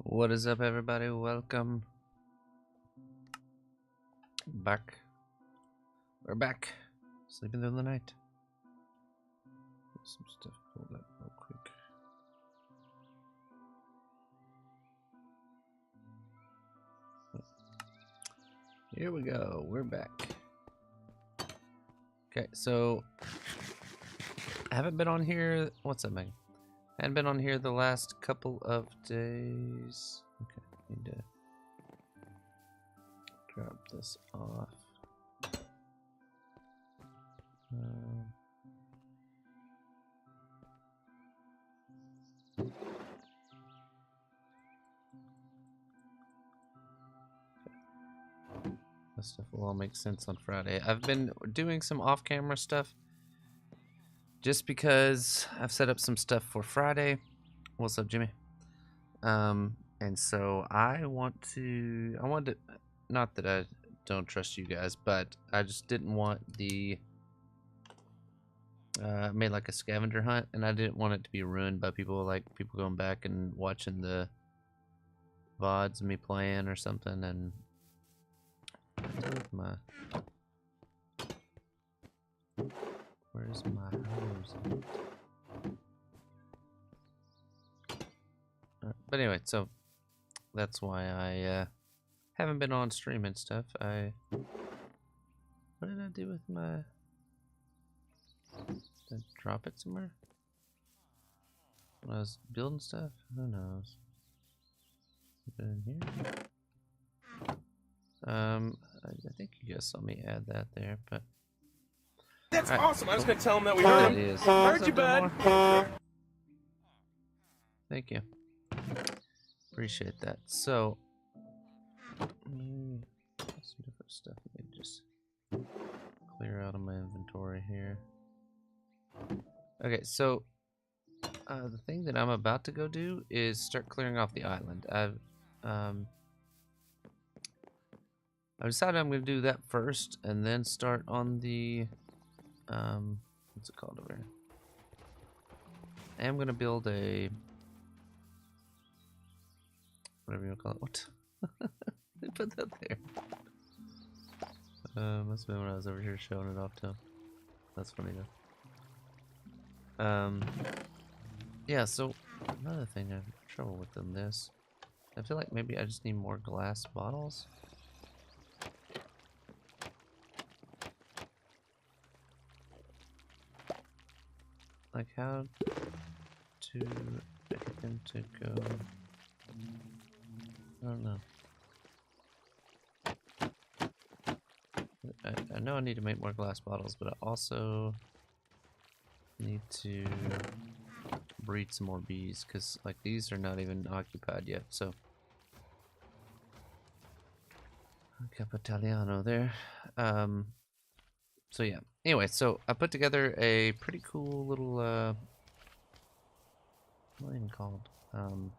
What is up, everybody? Welcome back. We're back. Sleeping through the night. Get some stuff pulled up real quick. Here we go. We're back. Okay, so I haven't been on here. What's up, Megan? I haven't been on here the last couple of days. Okay, need to drop this off. That stuff will all make sense on Friday. I've been doing some off-camera stuff just because I've set up some stuff for Friday. What's up, Jimmy? And so I wanted to, not that I don't trust you guys, but I just didn't want the, I made like a scavenger hunt, and I didn't want it to be ruined by people going back and watching the VODs of me playing or something, and where's my hose? But anyway, so that's why I haven't been on stream and stuff. What did I do with my? Did I drop it somewhere when I was building stuff? Who knows? Put it in here. I think you guys saw me add that there, but that's right, awesome. I was gonna tell him that we heard heard him. Heard you, bud. Thank you. Appreciate that. So, some different stuff. Let me just clear out of my inventory here. Okay, so the thing that I'm about to go do is start clearing off the island. I've decided I'm going to do that first, and then start on the what's it called over here? I am going to build a whatever you want to call it. What? They put that there. Must have been when I was over here showing it off to him. That's funny though. Yeah, so another thing I have trouble with in this, I feel like maybe I just need more glass bottles. Like how to get them to go, I don't know. I know I need to make more glass bottles, but I also need to breed some more bees, because like these are not even occupied yet. So Capitaliano there. So yeah, anyway, so I put together a pretty cool little what even called all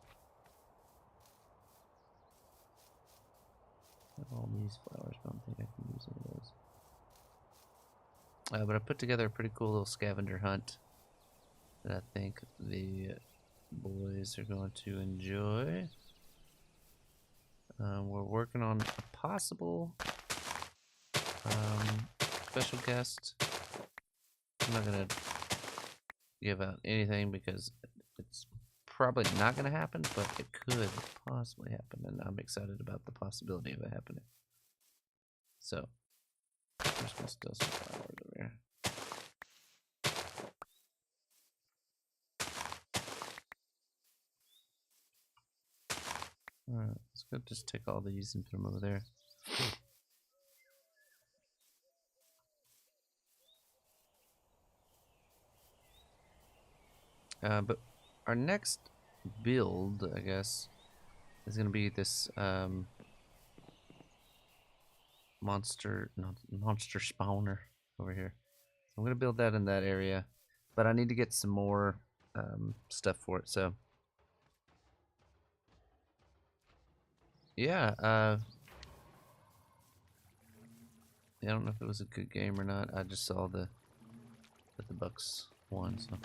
these flowers, but I don't think I can use any of those. But I put together a pretty cool little scavenger hunt that I think the boys are going to enjoy. We're working on a possible special guest. I'm not gonna give out anything because it's probably not gonna happen, but it could possibly happen, and I'm excited about the possibility of it happening. So I'm just gonna steal some flowers over here. Alright, let's go just take all these and put them over there. But our next build, I guess, is going to be this monster spawner over here. So I'm going to build that in that area, but I need to get some more stuff for it. So yeah, I don't know if it was a good game or not. I just saw that the Bucks won, so.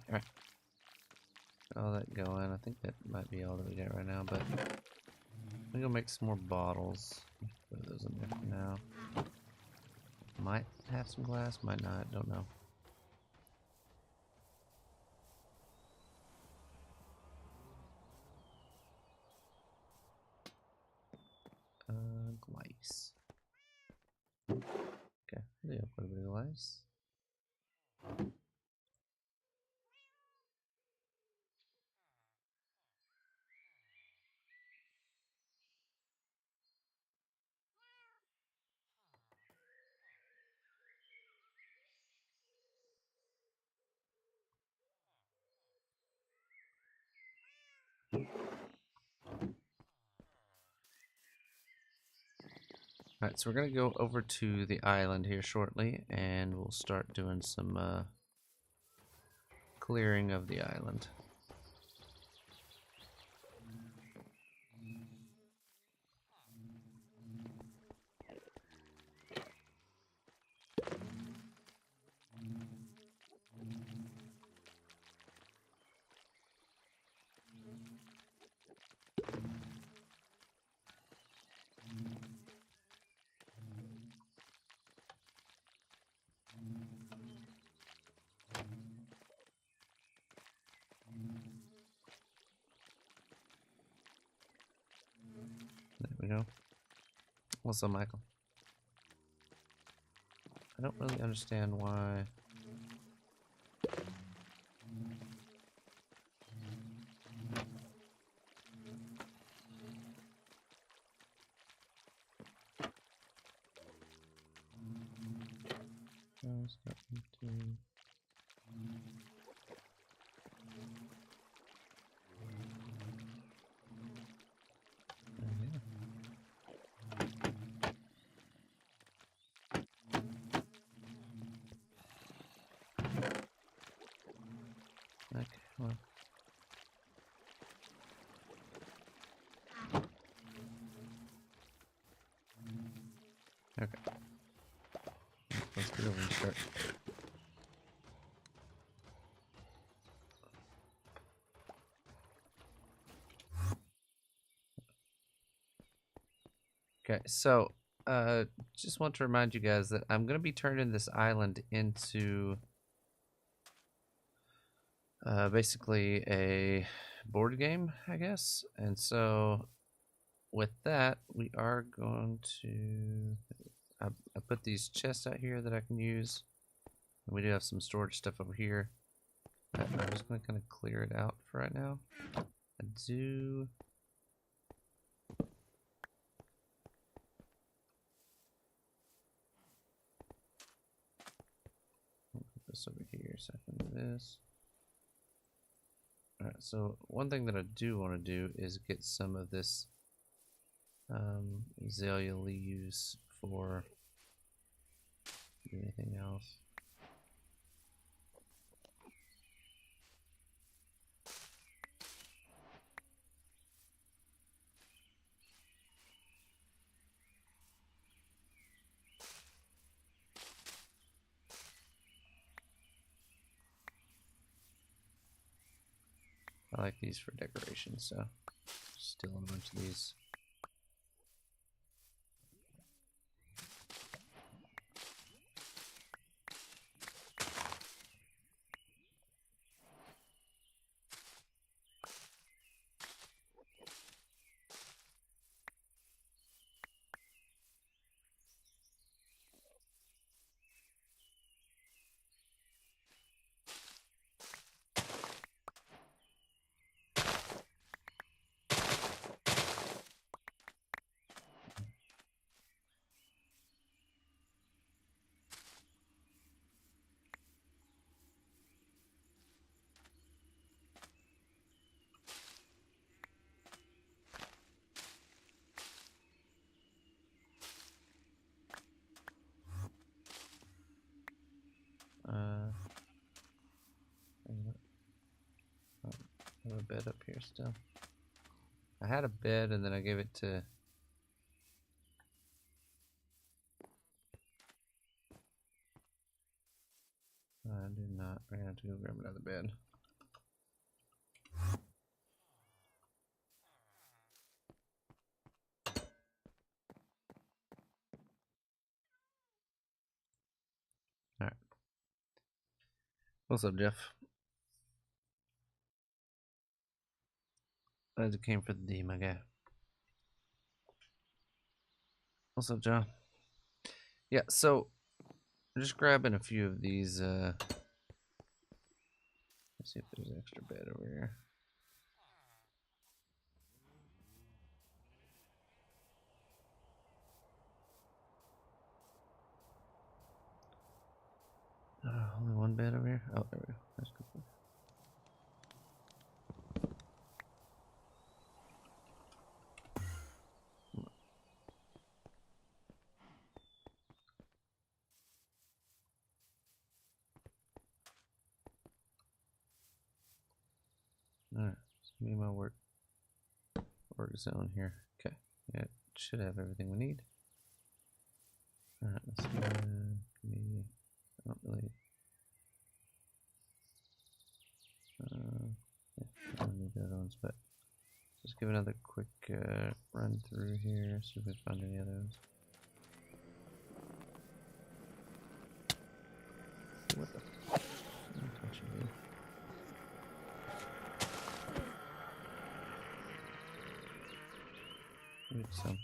Alright. All that going. I think that might be all that we got right now, but I'm gonna make some more bottles. Put those in there for now. Might have some glass, might not, don't know. Glaze. Okay, yeah, put a bit of glaze. Alright, so we're gonna go over to the island here shortly, and we'll start doing some clearing of the island. There we go. What's up, Michael? I don't really understand why. Oh, it's got into... Okay, well. Okay. Let's get over and start. Okay, so just want to remind you guys that I'm gonna be turning this island into basically a board game, I guess. And so with that, we are going to I put these chests out here that I can use. And we do have some storage stuff over here. I'm just going to kind of clear it out for right now. I do... I'll put this over here so I can do this. Alright, so one thing that I do want to do is get some of this azalea leaves for anything else. I like these for decoration, so stealing a bunch of these. I have a bed up here still. I had a bed and then I gave it to We're gonna have to go grab another bed. Alright. What's up, Jeff? Glad you came for the D, my guy. What's up, John? Yeah, so I'm just grabbing a few of these. Let's see if there's an extra bed over here. Only one bed over here? Oh, there we go. That's good. Alright, let's be my work zone here. Okay, yeah, it should have everything we need. Alright, let's give me. I don't really. Yeah, I don't need the other ones, but just give another quick run through here, see if we find any others. What the? I'm touching you. Need some.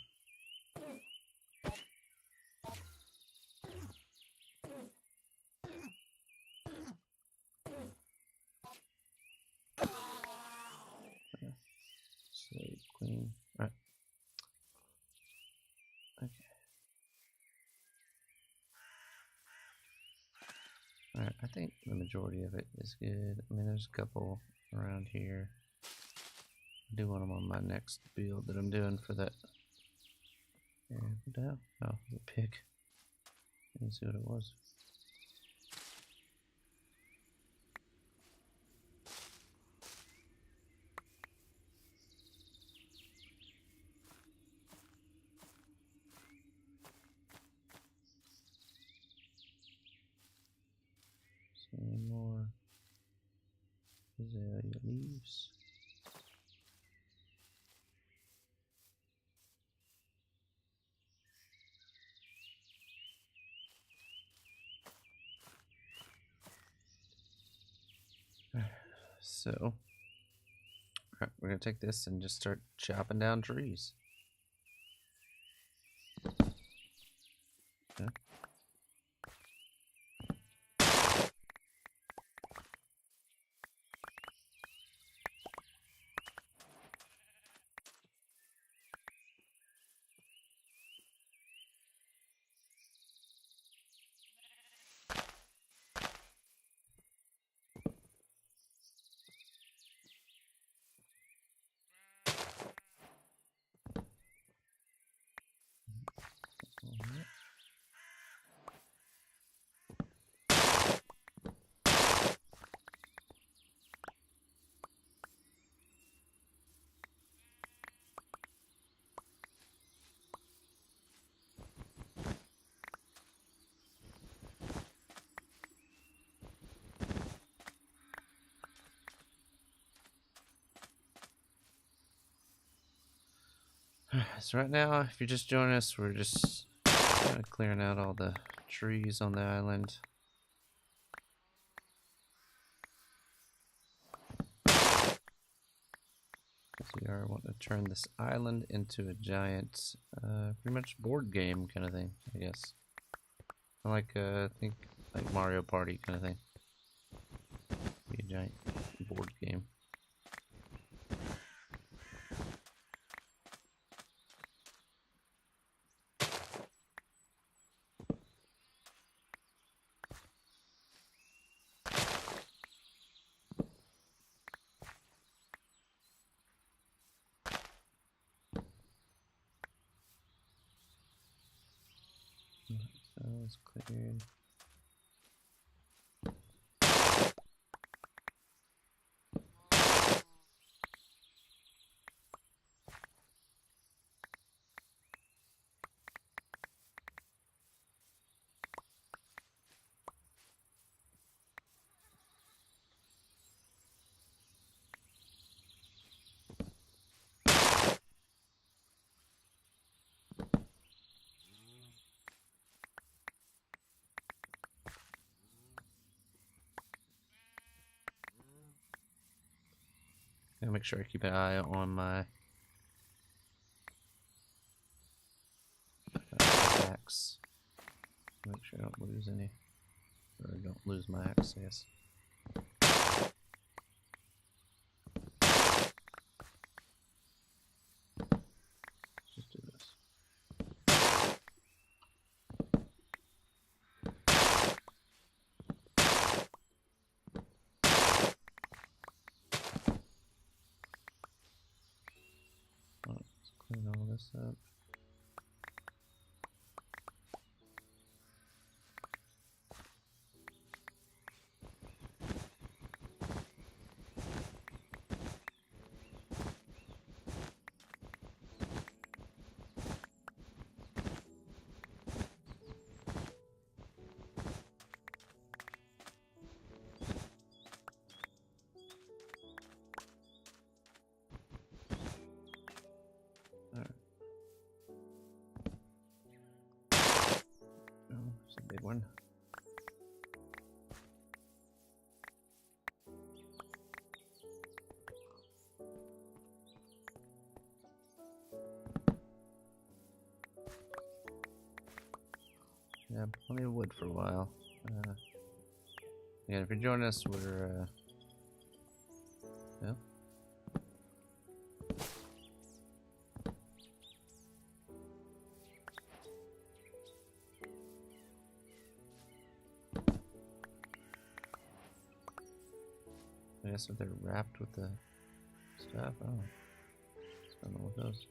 Slave queen. Alright. Okay. Alright, I think the majority of it is good. I mean, there's a couple around here. I do want them on my next build that I'm doing for that. Yeah, what the hell? Oh, the pig. Let's see what it was. Some more azalea leaves. So, alright, we're gonna take this and just start chopping down trees. Okay. Alright. So right now, if you're just joining us, we're just clearing out all the trees on the island. We are wanting to turn this island into a giant, pretty much board game kind of thing, I guess. I think like Mario Party kind of thing. Be a giant board game. So it's cleared. Gotta make sure I keep an eye on my axe. Make sure I don't lose any, or don't lose my axe, I guess. Just do this. Let's clean all this up. Oh, it's a big one. Yeah, plenty of wood for a while. Again, if you're joining us, we're yeah. I guess if they're wrapped with the stuff, oh, I don't know what those.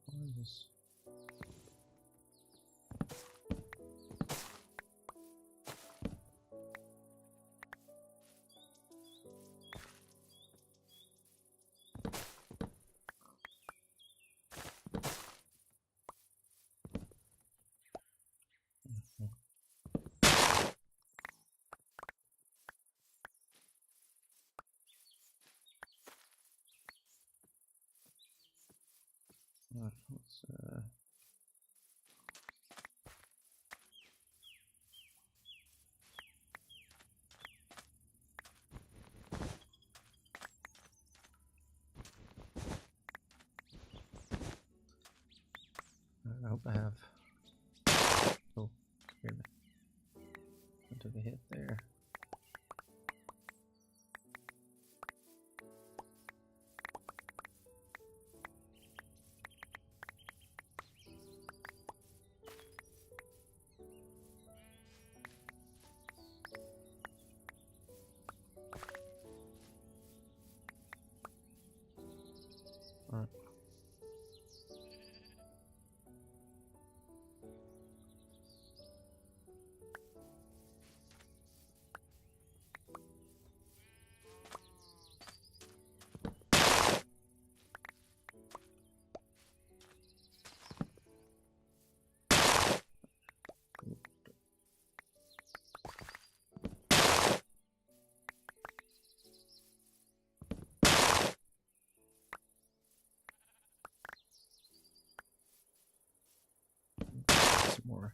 What is this? Let's I hope I have. Oh, scared me. I took a hit there. Alright. Some more.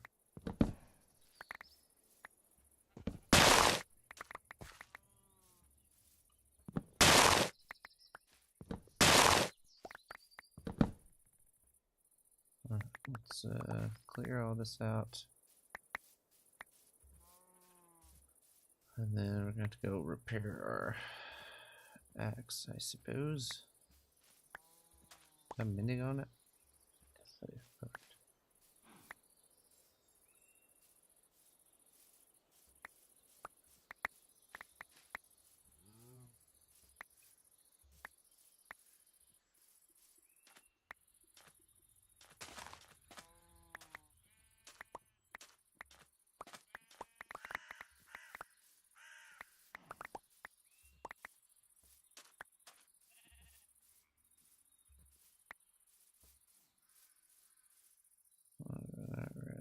Let's clear all this out. And then we're going to go repair our axe, I suppose. I'm mending on it. Yes, that is perfect.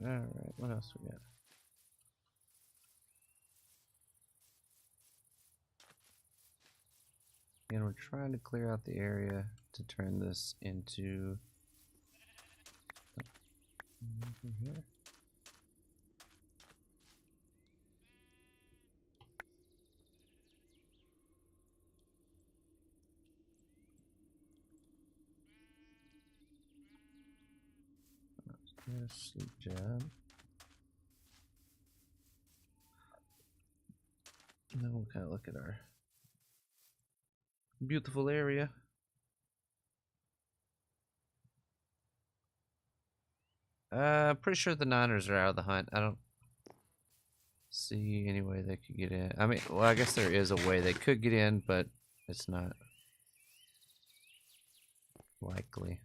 Alright, what else we got? we're trying to clear out the area to turn this into over here. Yes, good job. And then we'll kind of look at our beautiful area. Pretty sure the Niners are out of the hunt. I don't see any way they could get in. I mean, well, I guess there is a way they could get in, but it's not likely.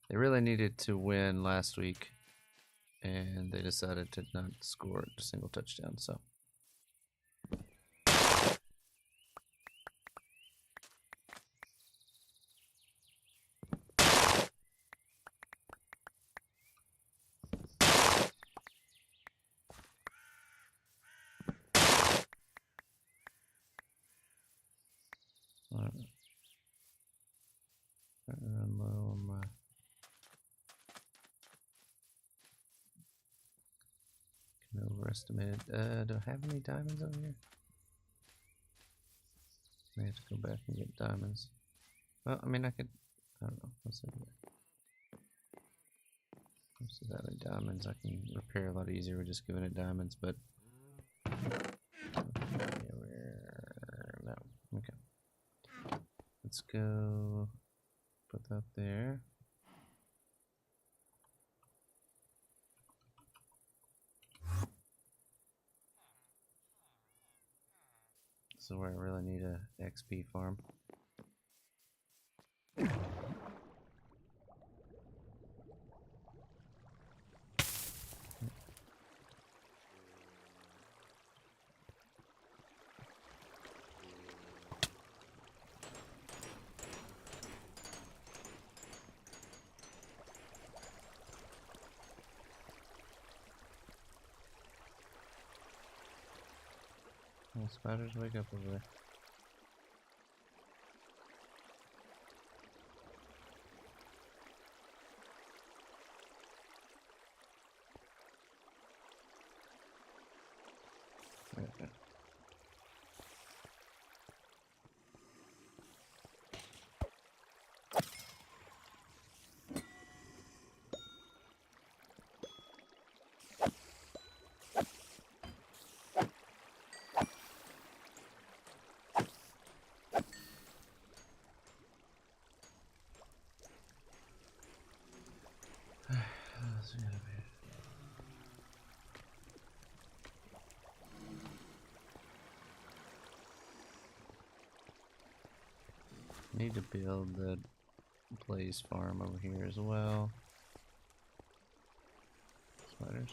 They really needed to win last week, and they decided to not score a single touchdown, so. Run low on my can overestimate. Do I have any diamonds over here? I have to go back and get diamonds. Well, I mean, I could. I don't know. Let's see. Most of that many diamonds, I can repair a lot easier with just giving it diamonds, but. No. Okay. Let's go. Put that there. This is where I really need a XP farm. Oh, spiders, wake up over there. Okay. Need to build the Blaze farm over here as well. Spiders.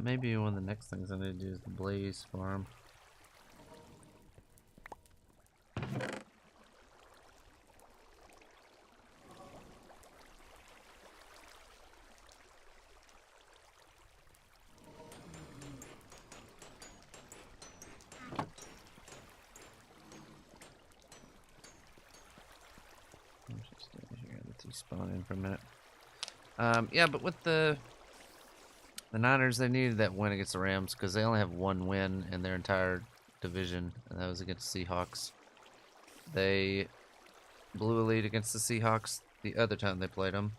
Maybe one of the next things I need to do is the Blaze farm. Let's just stay here and let these spawn in for a minute. Yeah, but with the Niners, they needed that win against the Rams because they only have one win in their entire division, and that was against the Seahawks. They blew a lead against the Seahawks the other time they played them.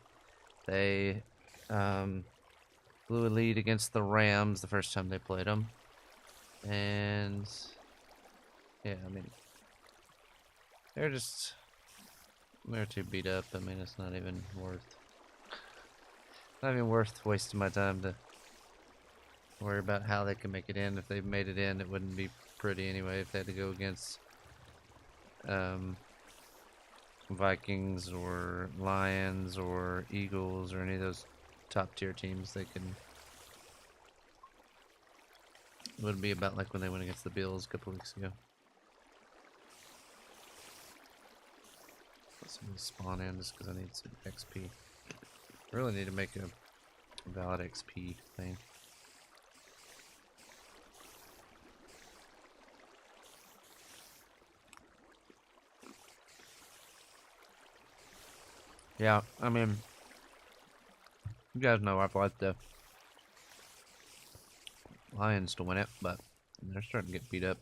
They blew a lead against the Rams the first time they played them. And yeah, I mean, they're too beat up. I mean, it's not even worth wasting my time to worry about how they can make it in. If they made it in, it wouldn't be pretty anyway if they had to go against Vikings or Lions or Eagles or any of those top tier teams, they can. It would be about like when they went against the Bills a couple weeks ago. Let me spawn in just because I need some XP. I really need to make a valid XP thing. Yeah, I mean, you guys know I've liked the Lions to win it, but they're starting to get beat up.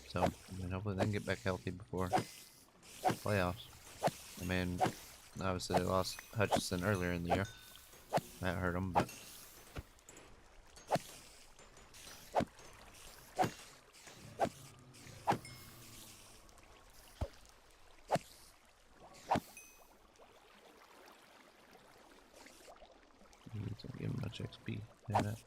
So, I mean, hopefully they can get back healthy before playoffs. I mean, obviously they lost Hutchinson earlier in the year. That hurt them, but... You don't give him much XP. Yeah, that.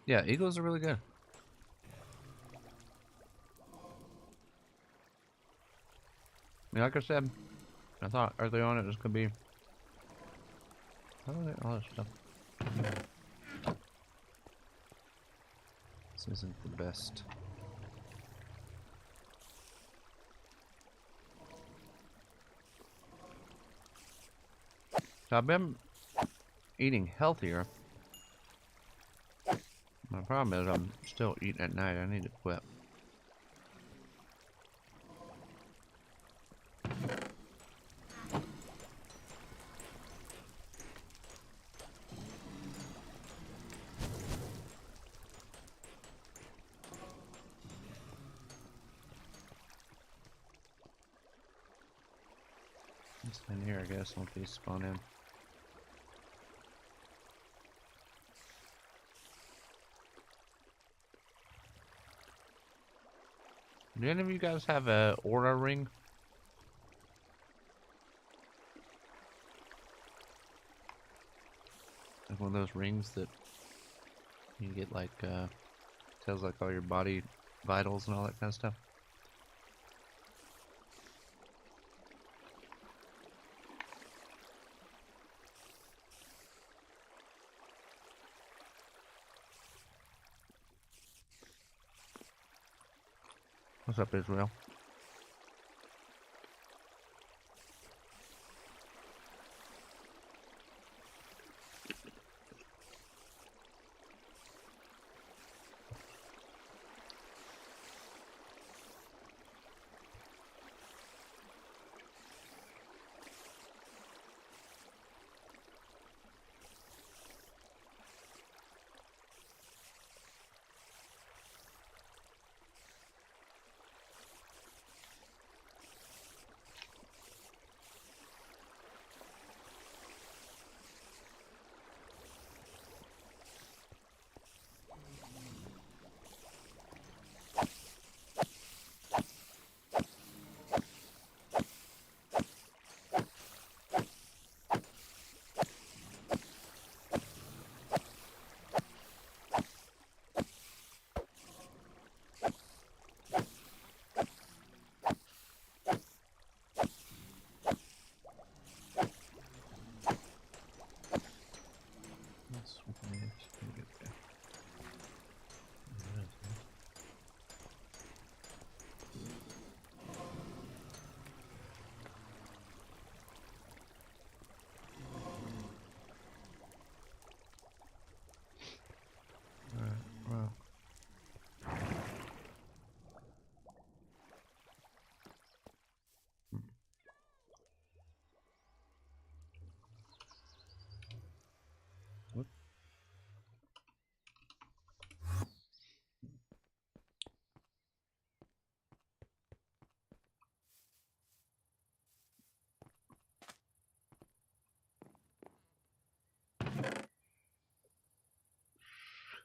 Yeah, Eagles are really good. I mean, like I said, I thought early on it was gonna be all this stuff. This isn't the best. So I've been eating healthier. My problem is I'm still eating at night. I need to quit. It's in here, I guess, once these spawn in. Do any of you guys have a Aura ring? Like one of those rings that you get like tells like all your body vitals and all that kind of stuff. What's up, Israel?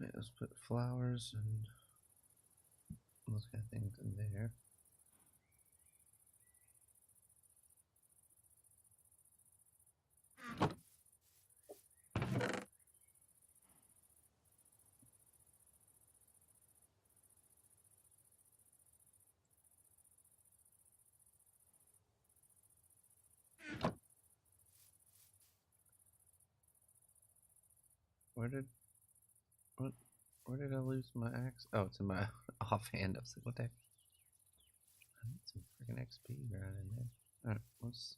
Okay, let's put flowers and those kind of things in there. Where did I lose my axe? Oh, it's in my offhand. I was like, what the heck? I need some freaking XP right in there. Alright, let's.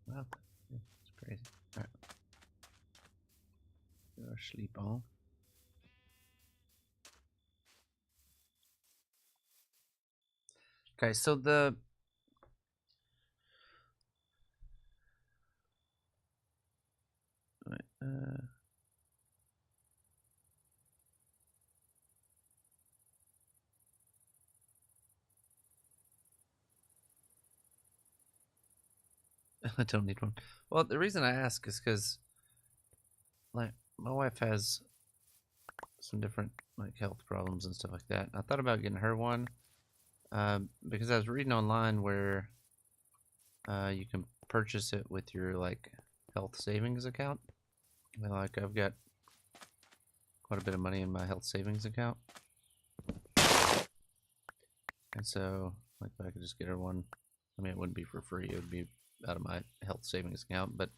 Wow, it's crazy. Alright. Get our sleep on. Okay, so the I don't need one. Well, the reason I ask is because, like, my wife has some different like health problems and stuff like that. I thought about getting her one, because I was reading online where you can purchase it with your like health savings account. I mean, like I've got quite a bit of money in my health savings account, and so like if I could just get her one. I mean, it wouldn't be for free; it would be out of my health savings account, but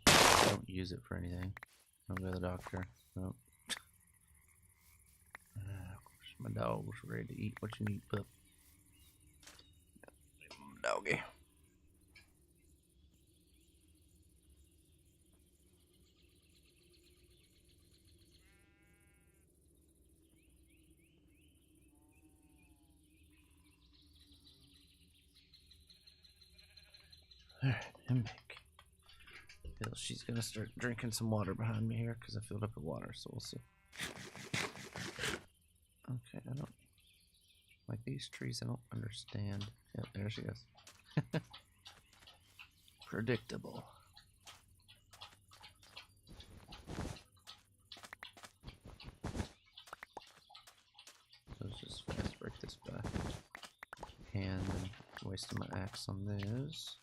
I don't use it for anything. I don't go to the doctor. No. My dog's ready to eat. What you need, pup? Doggy. Alright, him back. She's gonna start drinking some water behind me here because I filled up her water, so we'll see. Okay, I don't like these trees. I don't understand. Yep, there she goes. Predictable. Let's just fast break this by hand and wasting my axe on this.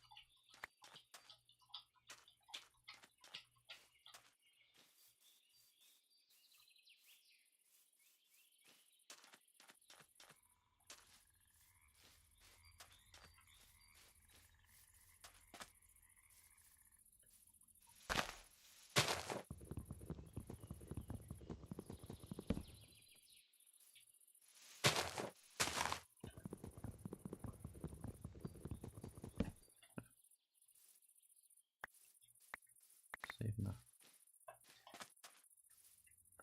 Save my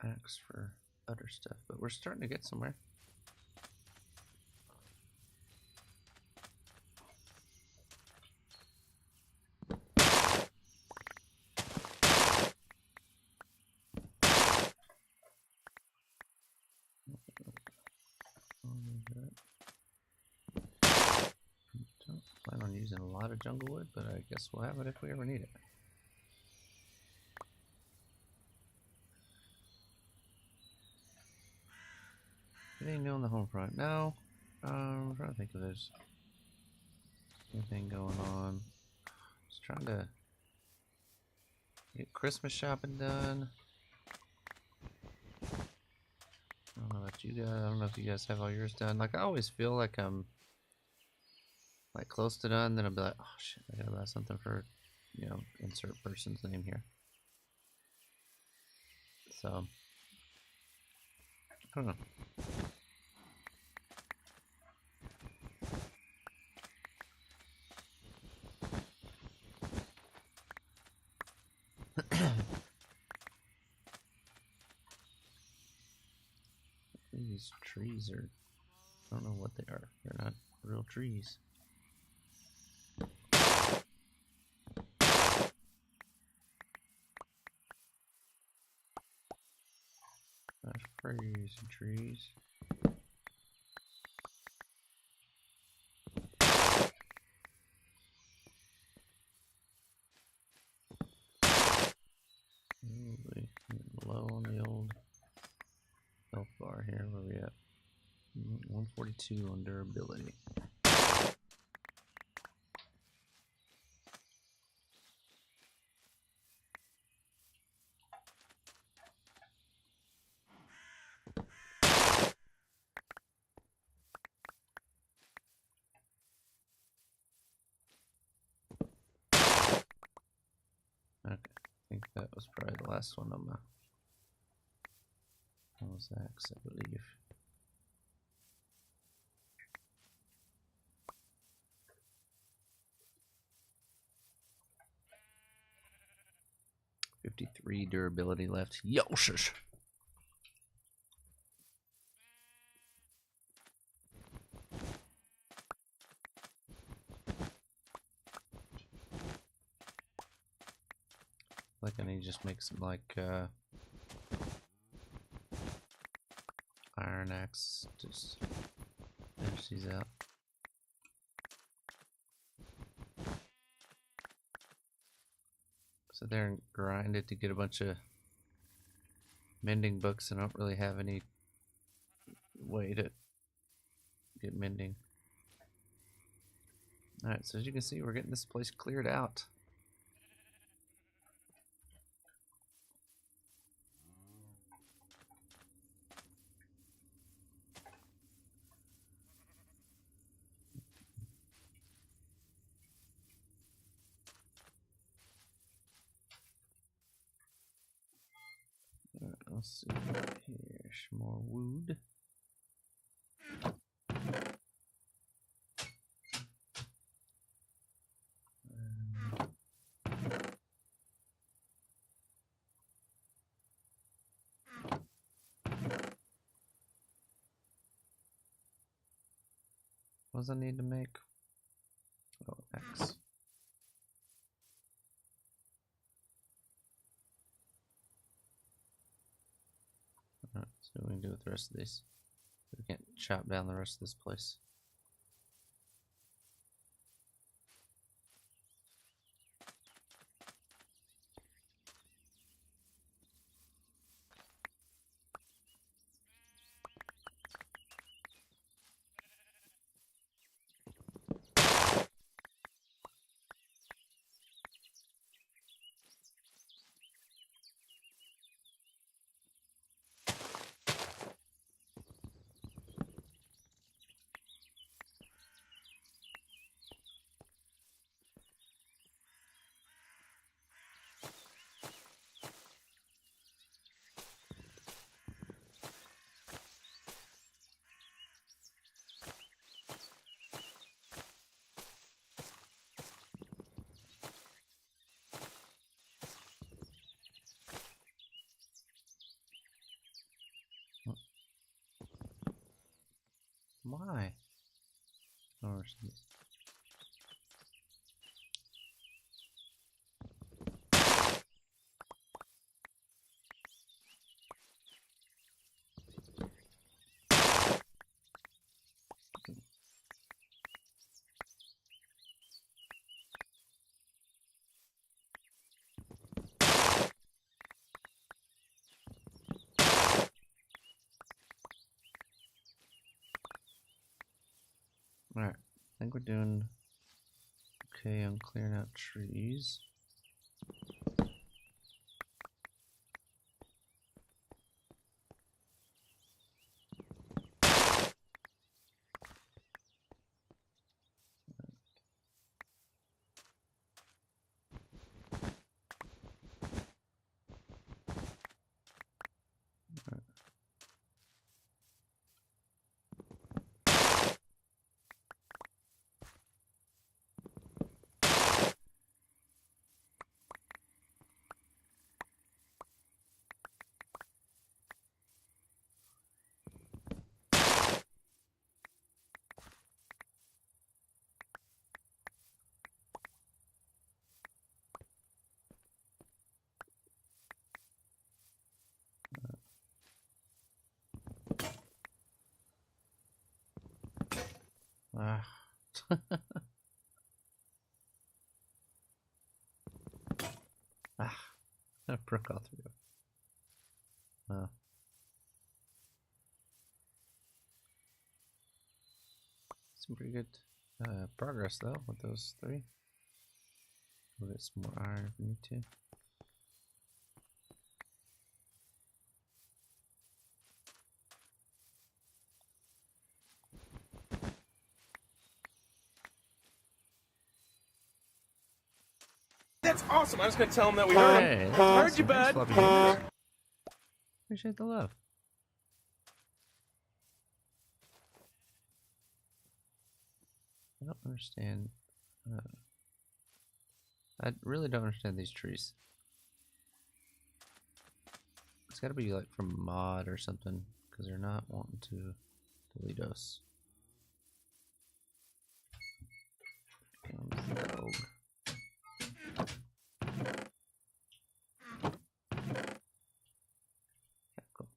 axe for other stuff, but we're starting to get somewhere. Don't plan on using a lot of jungle wood, but I guess we'll have it if we ever need it. Anything new on the home front? No. I'm trying to think if there's anything going on. Just trying to get Christmas shopping done. I don't know about you guys. I don't know if you guys have all yours done. Like, I always feel like I'm like close to done, then I'll be like, oh shit, I gotta buy something for, you know, insert person's name here. So, I don't know. These trees are, I don't know what they are. They're not real trees. That's crazy trees. Holy, low on the old health bar here. Where we at? 142 on durability. Okay, I think that was probably the last one on my Axe, I believe. $53 durability left. Yo, shush. Like I need to just make some like iron axe. Just finish these out. Sit there and grind it to get a bunch of mending books. I don't really have any way to get mending. Alright, so as you can see, we're getting this place cleared out. Alright, let's see here. Some more wood. What does I need to make? Oh, X. Alright, so what we can do with the rest of these. We can't chop down the rest of this place. Why? Oh, alright, I think we're doing okay on clearing out trees. Ah, I broke all three of them. Wow. Some pretty good progress though with those three. We'll get some more iron if we need to. That's awesome. I was gonna tell him that we heard him. Hey, that's Heard awesome. you, Thanks, bud. Floppy Jones. Appreciate the love. I don't understand. I really don't understand these trees. It's got to be like from mod or something, because they're not wanting to delete us. Dog. Yeah, cool.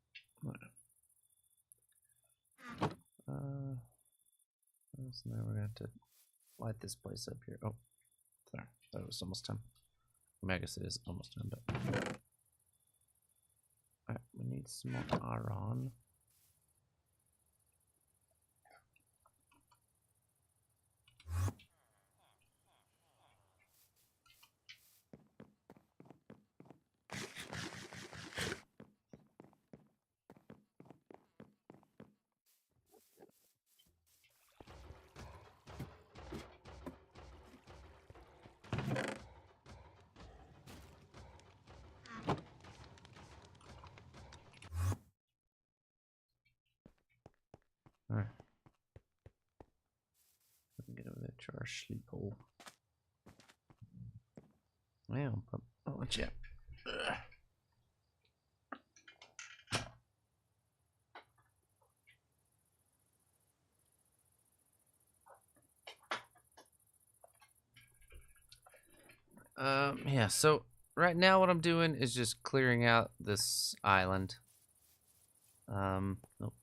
So now we're gonna have to light this place up here. Oh, there. That was almost time. I mean, I guess it is almost done, but alright, we need some more iron. Alright. Let me get over there to our sleep hole. Well, I'll let you. Yeah, so right now what I'm doing is just clearing out this island. Nope.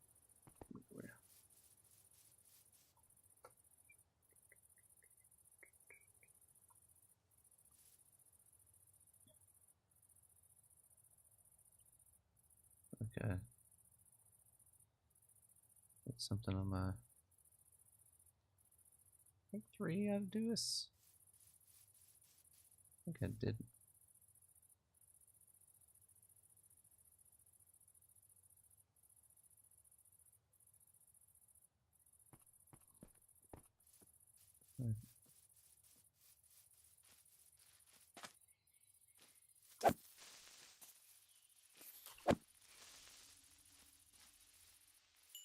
Okay. Get something on my... Take 3 out of do this. I think I did.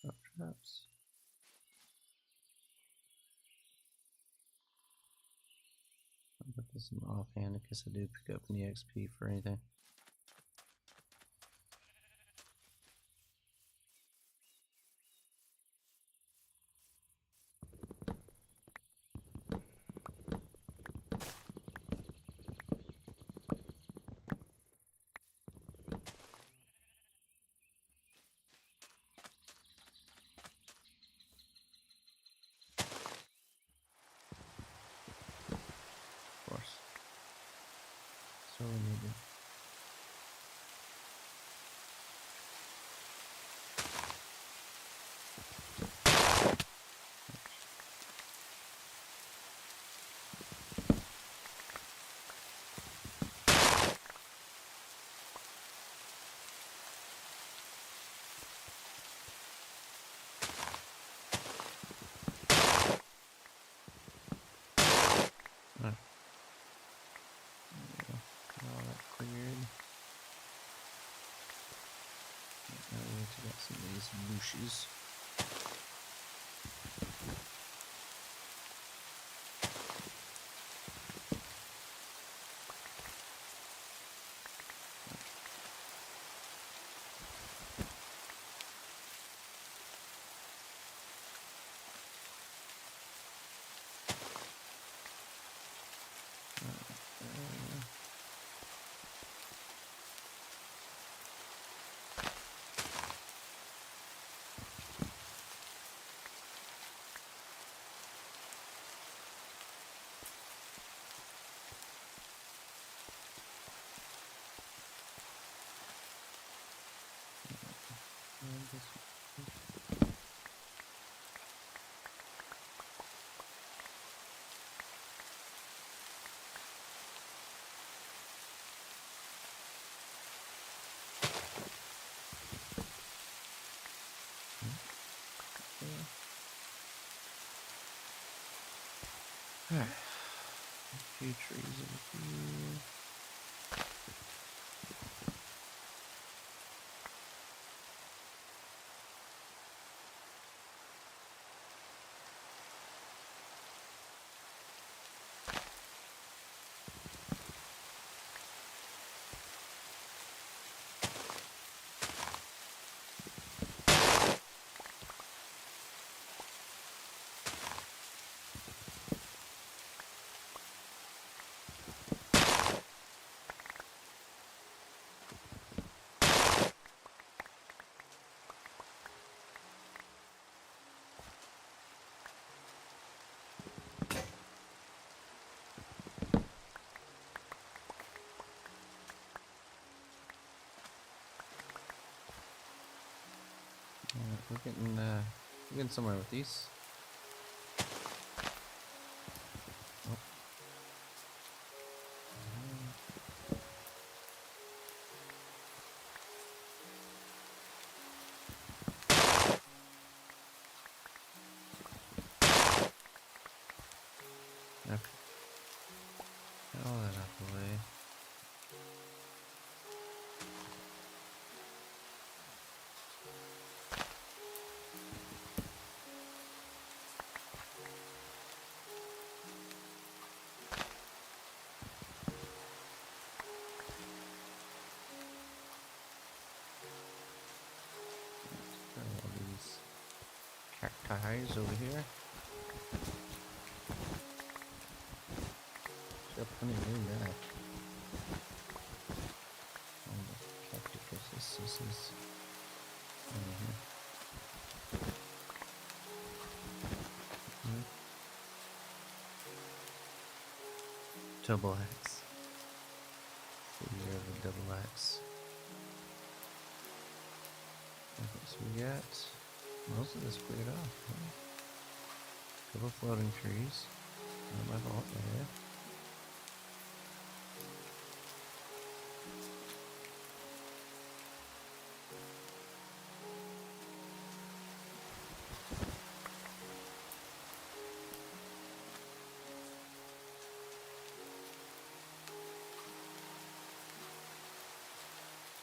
Oh, traps. I'll put this in my offhand in case I do pick up any XP for anything. Of course. So we need to... All that cleared. Now we need to get some of these bushes. Alright. A few trees over here. We're getting somewhere with these. Oh. Okay. Get all that out of the way. All these cacti over here. Got plenty of room there. All the cactuses over here. Double axe. So we have a double axe. Okay, so we got most of this cleared off. Huh? Couple floating trees. Not my fault there.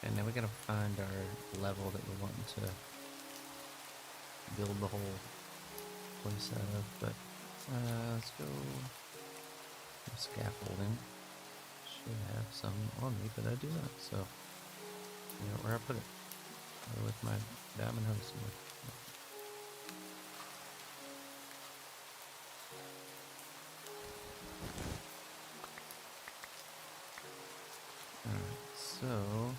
And now we gotta find our level that we're wanting to build the whole place out of. But let's go scaffolding. Should have some on me, but I do not. So you know where I put it. Or with my diamond hoe somewhere. Alright, so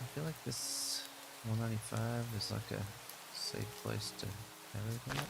I feel like this 195 is like a safe place to have everything up.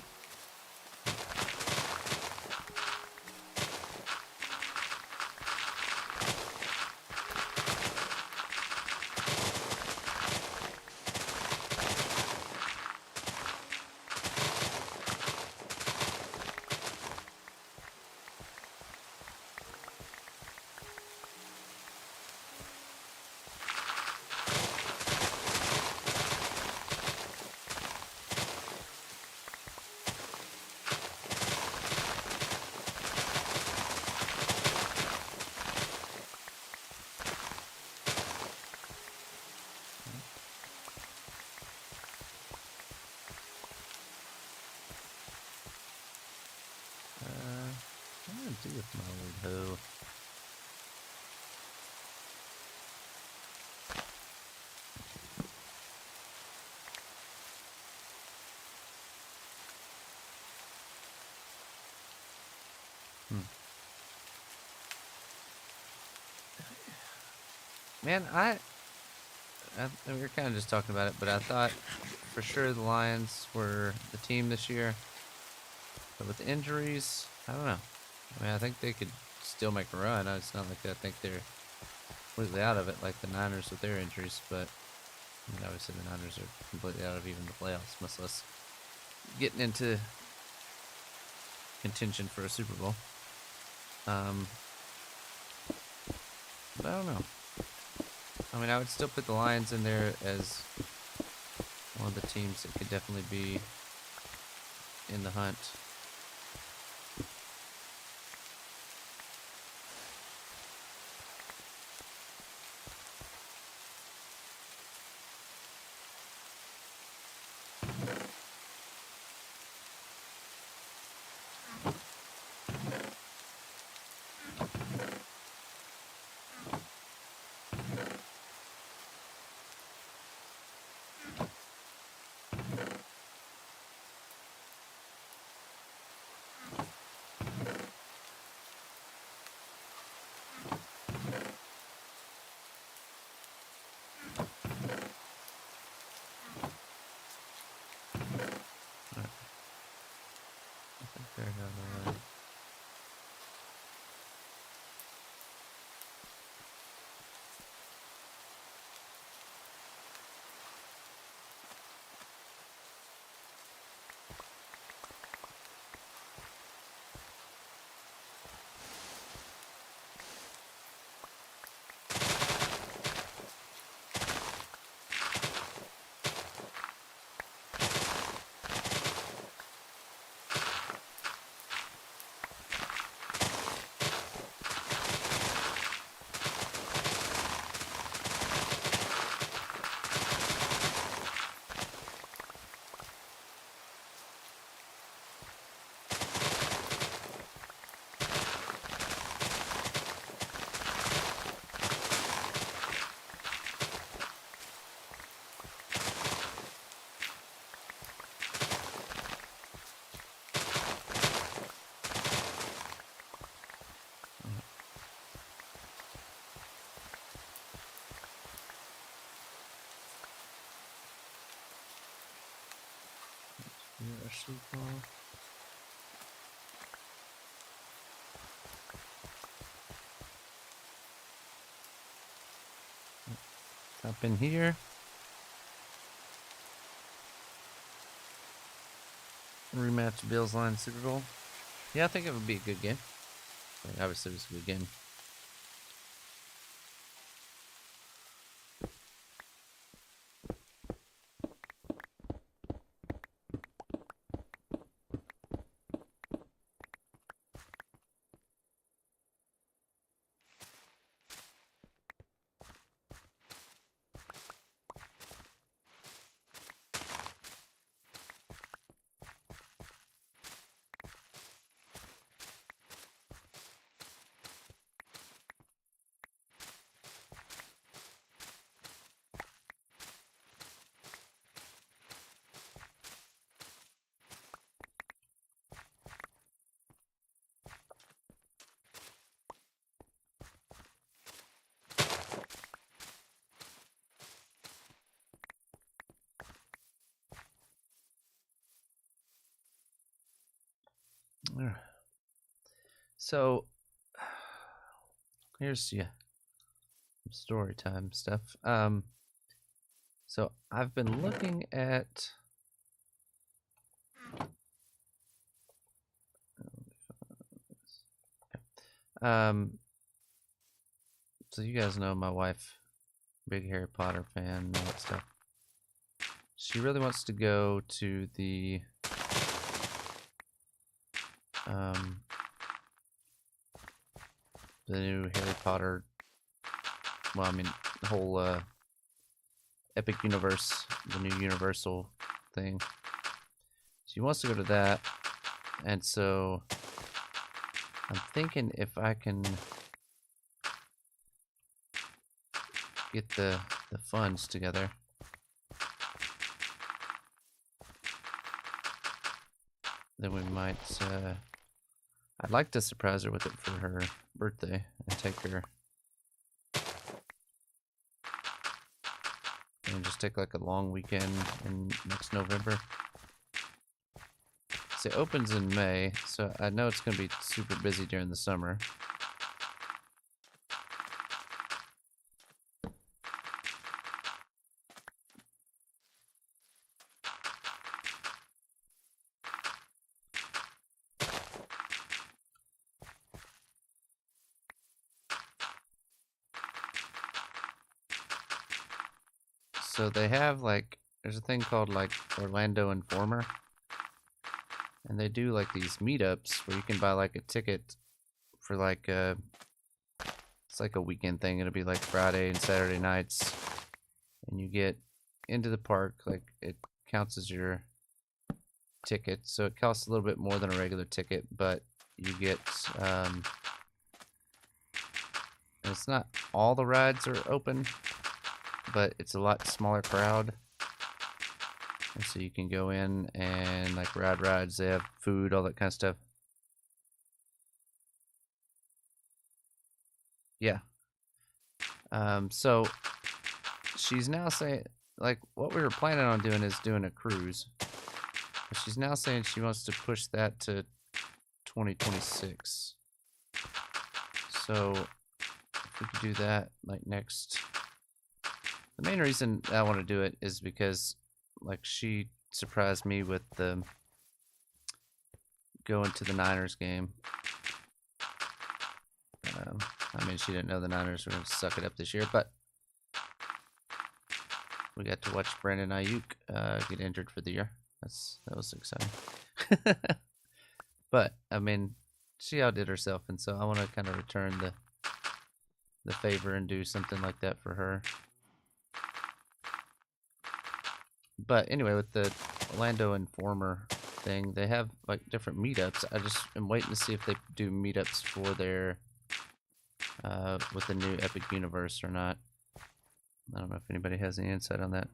What am I gonna do with my old hoe? Man, we were kind of just talking about it, but I thought for sure the Lions were the team this year. But with the injuries, I don't know. I mean, I think they could still make a run. It's not like I think they're completely out of it like the Niners with their injuries, but I mean, obviously the Niners are completely out of even the playoffs, much less getting into contention for a Super Bowl. But I don't know. I mean, I would still put the Lions in there as one of the teams that could definitely be in the hunt. They're down the line. Yeah, Super Bowl. Up in here. Rematch Bills Lions Super Bowl. Yeah, I think it would be a good game. I mean, obviously, it was a good game. Alright. So, here's some story time stuff. So I've been looking at. So you guys know my wife, big Harry Potter fan and all that stuff. She really wants to go to the new Harry Potter. Well, I mean, the whole Epic Universe, the new Universal thing. She wants to go to that, and so I'm thinking if I can get the funds together. Then we might. I'd like to surprise her with it for her birthday and take her. And just take like a long weekend in next November. 'cause it opens in May, so I know it's gonna be super busy during the summer. So they have like, there's a thing called like Orlando Informer, and they do like these meetups where you can buy like a ticket for like it's like a weekend thing. It'll be like Friday and Saturday nights, and you get into the park. Like it counts as your ticket, so it costs a little bit more than a regular ticket, but you get and it's not all the rides are open, but it's a lot smaller crowd, and so you can go in and like ride rides. They have food, all that kind of stuff. Yeah. So she's now saying, like, what we were planning on doing is doing a cruise, but she's now saying she wants to push that to 2026. So if we could do that like next. The main reason I want to do it is because like she surprised me with the going to the Niners game. I mean, she didn't know the Niners were going to suck it up this year, but we got to watch Brandon Ayuk get injured for the year. That was exciting. But I mean, she outdid herself, and so I want to kind of return the favor and do something like that for her. But anyway, with the Orlando Informer thing, they have like different meetups. I just am waiting to see if they do meetups for their with the new Epic Universe or not. I don't know if anybody has any insight on that.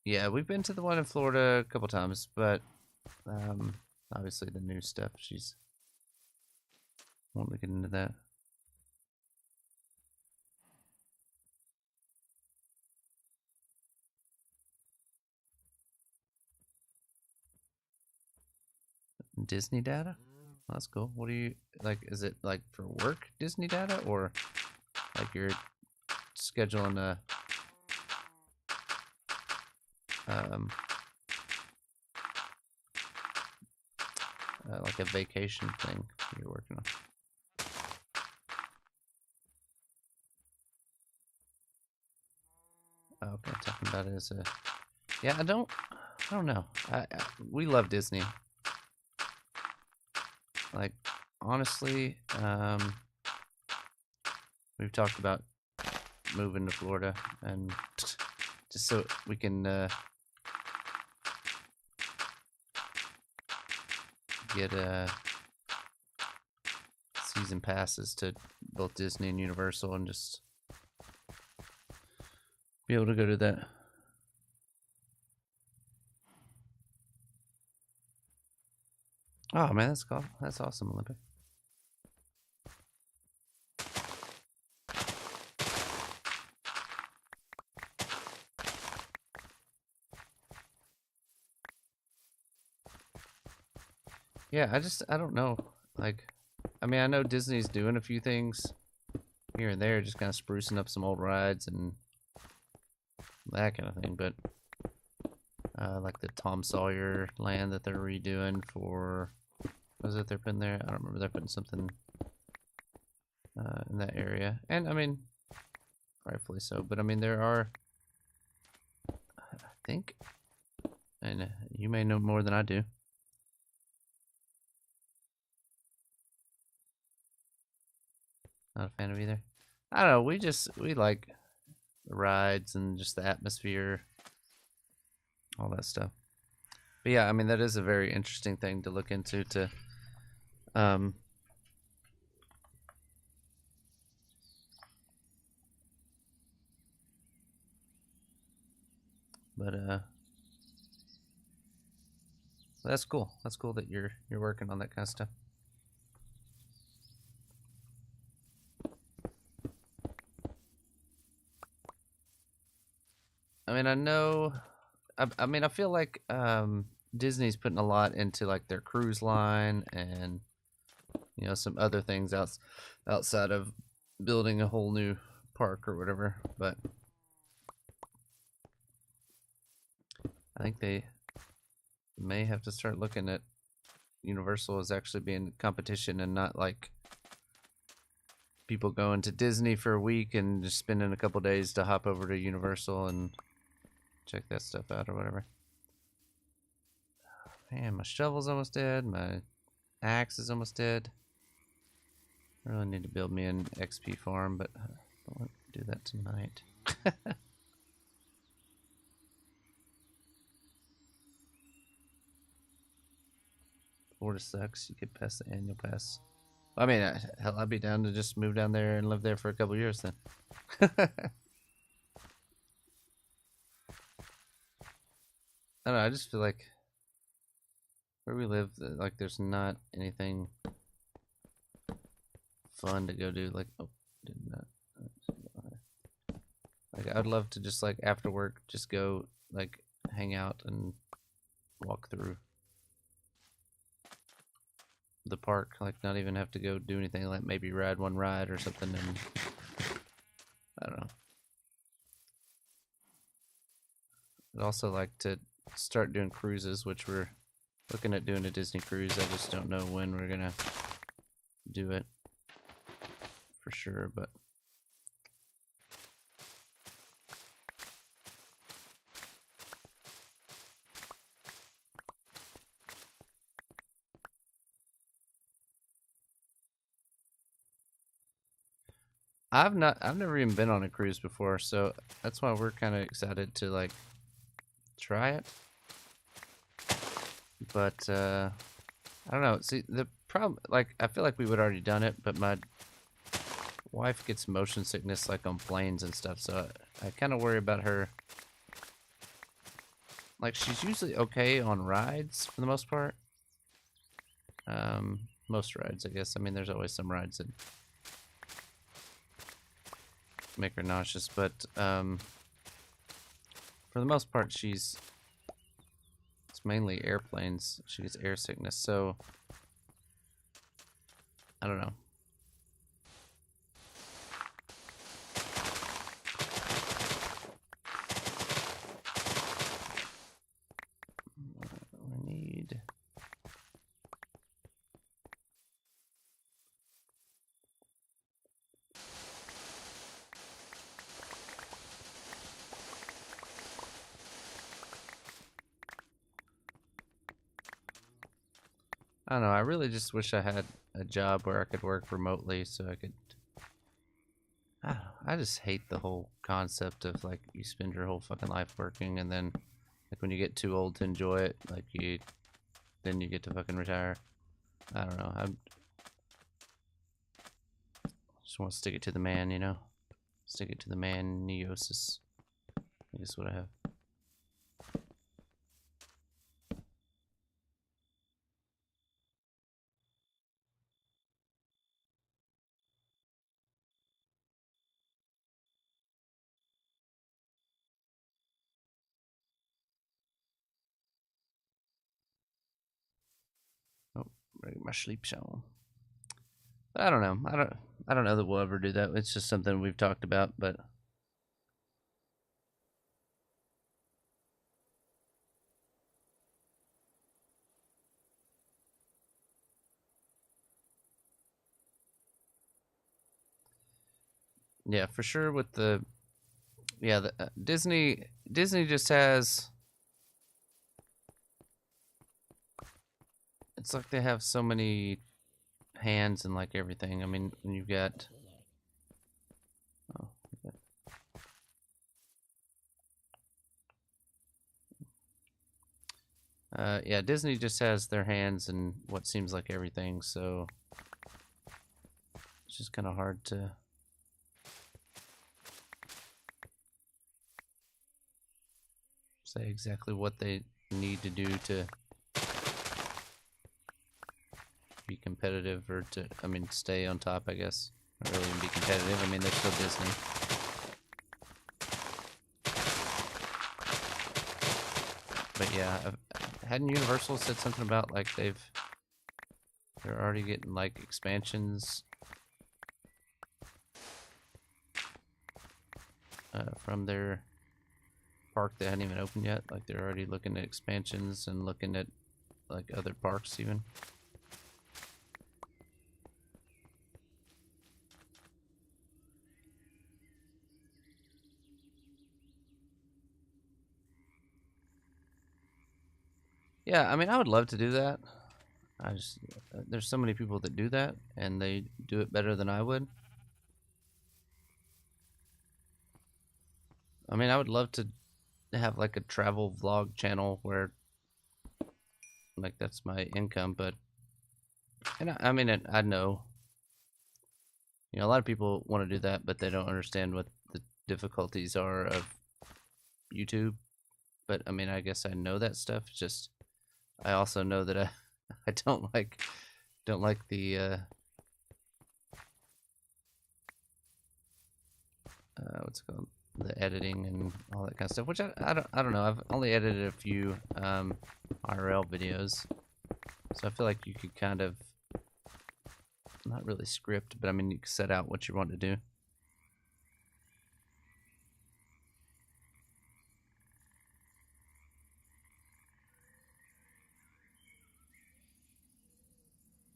Yeah, we've been to the one in Florida a couple times, but obviously the new stuff, she's wanting to get into that. Disney data? That's cool. What do you like? Is it like for work Disney data, or like you're scheduling a like a vacation thing you're working on? Oh, okay, talking about it as a yeah. I don't know. We love Disney. Like honestly, we've talked about moving to Florida and just so we can get season passes to both Disney and Universal and just be able to go to that. Oh man, that's cool. That's awesome, Olympic. Yeah, I don't know. Like, I mean, I know Disney's doing a few things here and there, just kind of sprucing up some old rides and that kind of thing. But like the Tom Sawyer land that they're redoing for, was it they're putting there? I don't remember. They're putting something in that area, and I mean, rightfully so. But I mean, there are, I think, and you may know more than I do. Not a fan of either. I don't know. We like the rides and just the atmosphere, all that stuff. But yeah, I mean that is a very interesting thing to look into. But that's cool. That's cool that you're working on that kind of stuff. I mean, I know I mean, I feel like Disney's putting a lot into like their cruise line and some other things outside of building a whole new park or whatever. But I think they may have to start looking at Universal as actually being competition and not like people going to Disney for a week and just spending a couple days to hop over to Universal and check that stuff out or whatever. Man, my shovel's almost dead. My axe is almost dead. I really need to build me an XP farm, but I don't want to do that tonight. Florida sucks. You get past the annual pass. I mean, hell, I'd be down to just move down there and live there for a couple years then. I don't know, I just feel like where we live, like there's not anything fun to go do. Like, oh, did not. Like, I'd love to just like after work, just go like hang out and walk through the park. Like, not even have to go do anything. Like maybe ride one ride or something. And I don't know. I'd also like to start doing cruises, which we're looking at doing a Disney cruise. I just don't know when we're gonna do it for sure, but I've never even been on a cruise before, so that's why we're kind of excited to like try it. But I don't know. See, the problem, like, I feel like we would already done it, but my wife gets motion sickness like on planes and stuff, so I kind of worry about her. Like, she's usually okay on rides for the most part. Most rides, I guess. I mean, there's always some rides that make her nauseous, but for the most part, it's mainly airplanes. She gets air sickness, so I don't know. We need. I don't know, I really just wish I had a job where I could work remotely so I could. I don't know, I just hate the whole concept of like you spend your whole fucking life working and then like when you get too old to enjoy it, like then you get to fucking retire. I don't know. I just want to stick it to the man, you know? Stick it to the man, neosis. I guess what I have. Oh, break my sleep show. I don't know. I don't know that we'll ever do that. It's just something we've talked about, but yeah, for sure with the Disney just has, it's like they have so many hands and like everything. I mean, when you've got yeah, Disney just has their hands in what seems like everything, so it's just kind of hard to say exactly what they need to do to be competitive or to, I mean, stay on top, I guess. Not really even be competitive. I mean, they're still Disney. But yeah, hadn't Universal said something about like they're already getting like expansions from their park that hadn't even opened yet? Like they're already looking at expansions and looking at like other parks even. Yeah, I mean, I would love to do that. I just there's so many people that do that, and they do it better than I would. I mean, I would love to have like a travel vlog channel where like that's my income, but and I mean, I know, you know, a lot of people want to do that, but they don't understand what the difficulties are of YouTube. But I mean, I guess I know that stuff. It's just I also know that I don't like the what's it called, the editing and all that kind of stuff. Which I don't know. I've only edited a few IRL videos, so I feel like you could kind of not really script, but I mean you can set out what you want to do.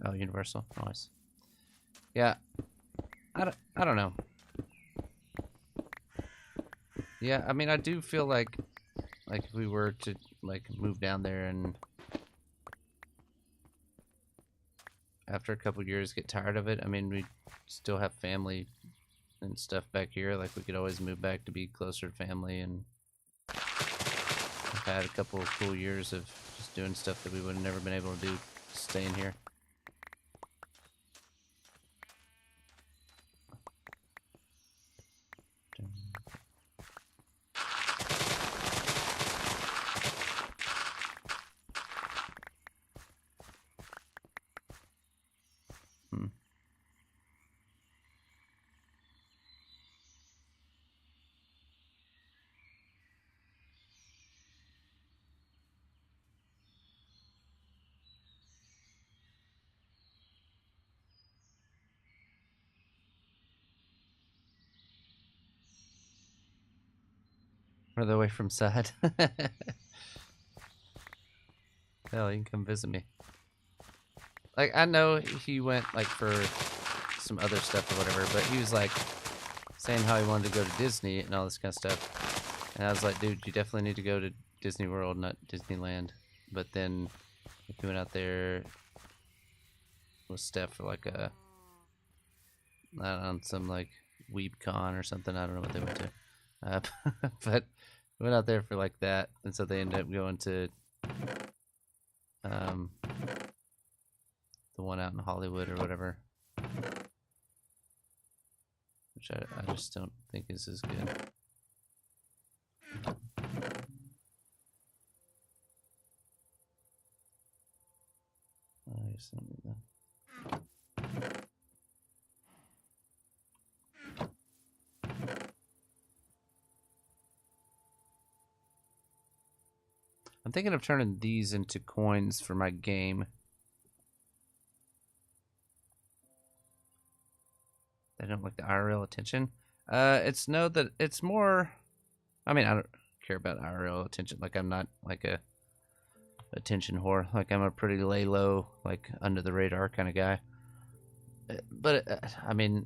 Oh, Universal, nice. Yeah, I don't know. Yeah, I mean, I do feel like if we were to like move down there and after a couple years get tired of it, I mean, we still have family and stuff back here. Like we could always move back to be closer to family, and I've had a couple of cool years of just doing stuff that we would have never been able to do staying here. Further away from Sad. Hell, you can come visit me. Like, I know he went, like, for some other stuff or whatever, but he was, like, saying how he wanted to go to Disney and all this kind of stuff. And I was like, dude, you definitely need to go to Disney World, not Disneyland. But then he went out there with Steph for, like, on some, like, WeebCon or something. I don't know what they went to. But went out there for, like, that. And so they ended up going to the one out in Hollywood or whatever, which I just don't think is as good. I guess I don't need that. I'm thinking of turning these into coins for my game. I don't like the IRL attention. It's that it's more. I mean, I don't care about IRL attention. Like, I'm not like a attention whore. Like, I'm a pretty lay low, like under the radar kind of guy. But I mean,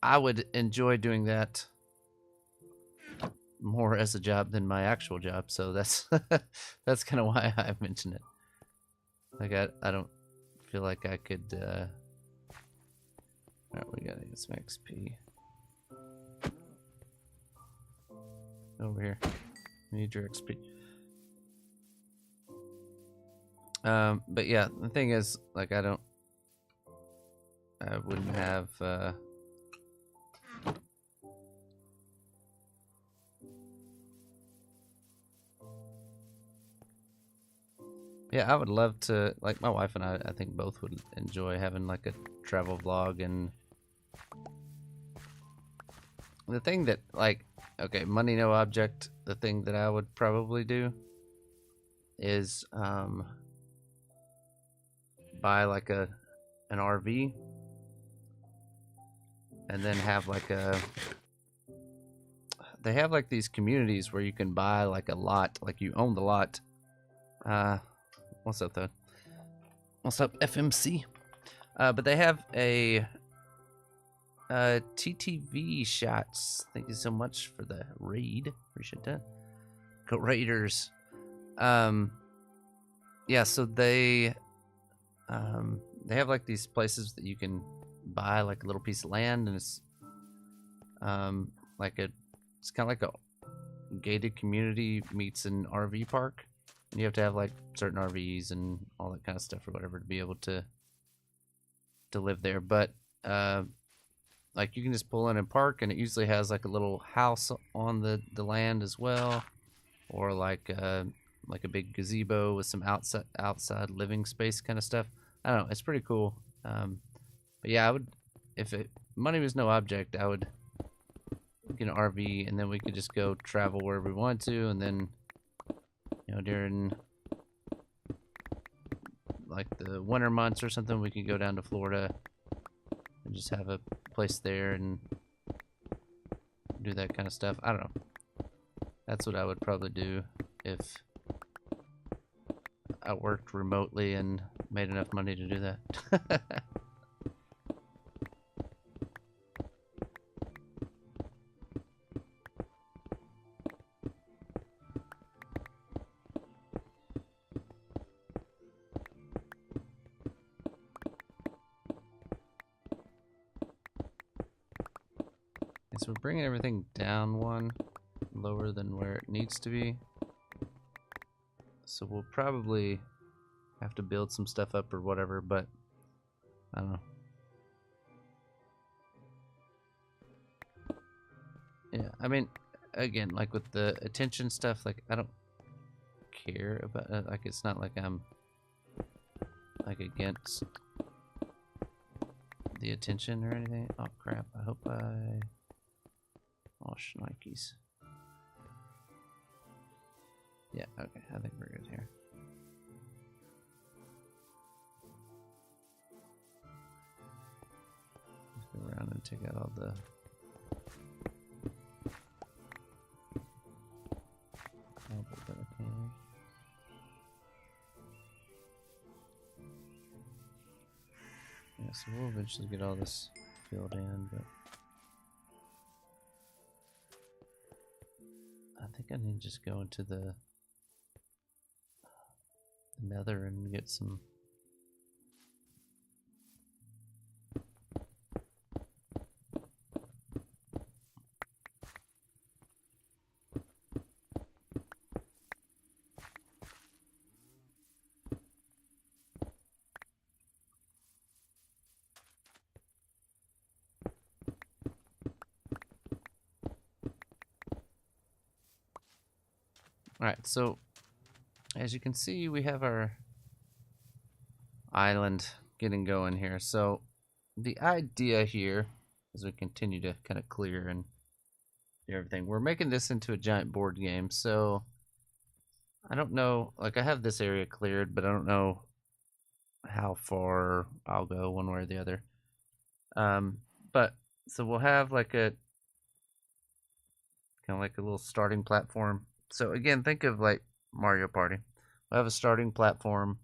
I would enjoy doing that more as a job than my actual job. So that's that's kind of why I mentioned it. Like, I don't feel like I could. Alright, we gotta get some XP. Over here. We need your XP. But yeah, the thing is, like, I wouldn't have, yeah, I would love to, like, my wife and I think both would enjoy having, like, a travel vlog. And the thing that, like, okay, money no object. The thing that I would probably do is buy like an RV, and then have like they have like these communities where you can buy like a lot, like you own the lot. What's up though? What's up, FMC? But they have a TTV shots. Thank you so much for the raid. Appreciate that. Go Raiders. Yeah, so they have like these places that you can buy like a little piece of land, and it's it's kind of like a gated community meets an RV park, and you have to have like certain RVs and all that kind of stuff or whatever to be able to live there. But like you can just pull in and park, and it usually has like a little house on the land as well, or like a big gazebo with some outside living space kind of stuff. I don't know, it's pretty cool. But yeah, I would, if money was no object, I would get an RV, and then we could just go travel wherever we want to, and then during like the winter months or something, we could go down to Florida and just have a place there and do that kind of stuff. I don't know. That's what I would probably do if I worked remotely and made enough money to do that. So we're bringing everything down one, lower than where it needs to be. So we'll probably have to build some stuff up or whatever, but I don't know. Yeah, I mean, again, like with the attention stuff, like I don't care about it. Like it's not like I'm like against the attention or anything. Oh crap, I hope I... Oh, shnikes. Yeah, okay, I think we're good here. Let's go around and take out all the... Yeah, so we'll eventually get all this filled in, but... I think I need to just go into the nether and get some... Alright, so as you can see, we have our island getting going here. So the idea here, as we continue to kind of clear and do everything, we're making this into a giant board game. So I don't know, like I have this area cleared, but I don't know how far I'll go one way or the other. But so we'll have like a kind of like a little starting platform. So again, think of like Mario Party. We'll have a starting platform,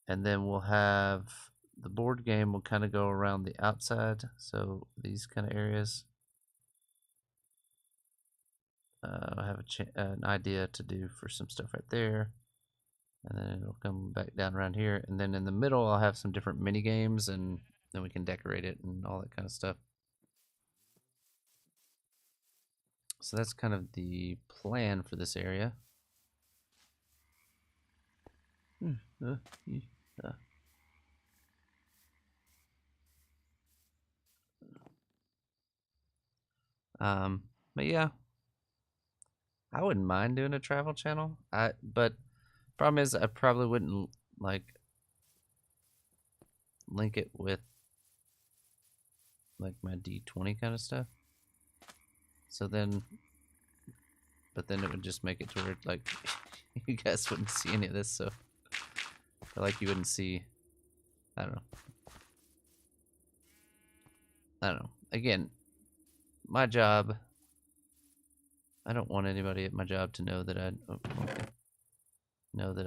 and then we'll have the board game will kind of go around the outside. So these kind of areas. I have an idea to do for some stuff right there, and then it'll come back down around here, and then in the middle I'll have some different mini games, and then we can decorate it and all that kind of stuff. So that's kind of the plan for this area. But yeah, I wouldn't mind doing a travel channel. But problem is I probably wouldn't like link it with like my D20 kind of stuff. So then but then it would just make it to where like you guys wouldn't see any of this, so or like you wouldn't see. I don't know. I don't know. Again, my job. I don't want anybody at my job to know that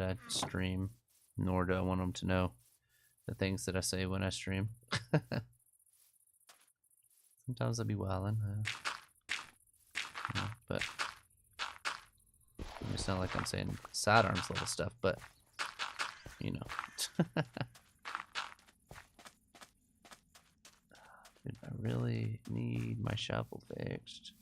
I stream, nor do I want them to know the things that I say when I stream. Sometimes I'll be wildin', but it's not like I'm saying sidearms level stuff, but you know. Dude, I really need my shovel fixed.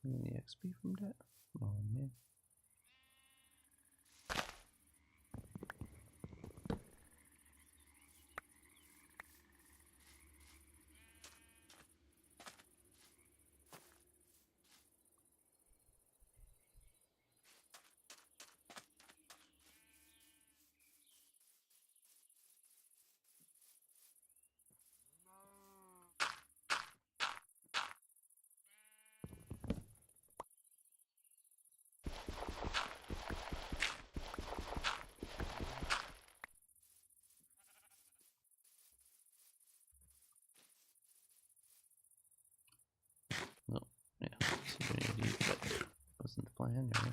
Any XP from that? Oh man. Oh, yeah. But wasn't the plan, right?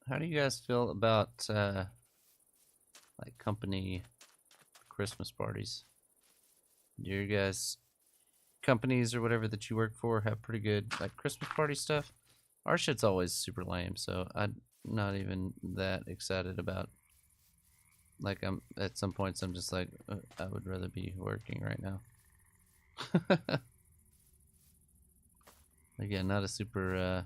How do you guys feel about like company Christmas parties? Do your guys companies or whatever that you work for have pretty good like Christmas party stuff? Our shit's always super lame, so I'm not even that excited about. Like I'm at some points I'm just like I would rather be working right now. Again, not a super okay.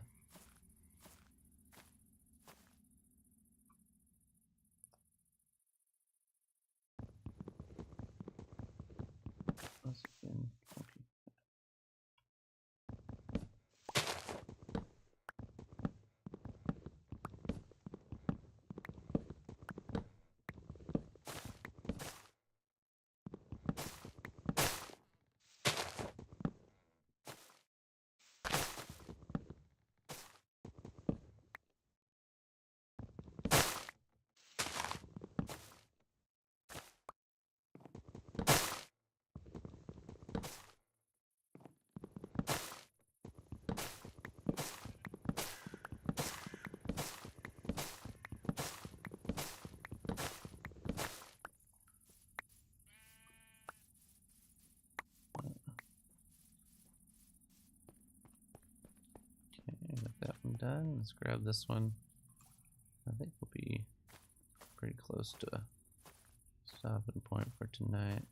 Okay, with that one done, let's grab this one. I think we'll be pretty close to stopping point for tonight.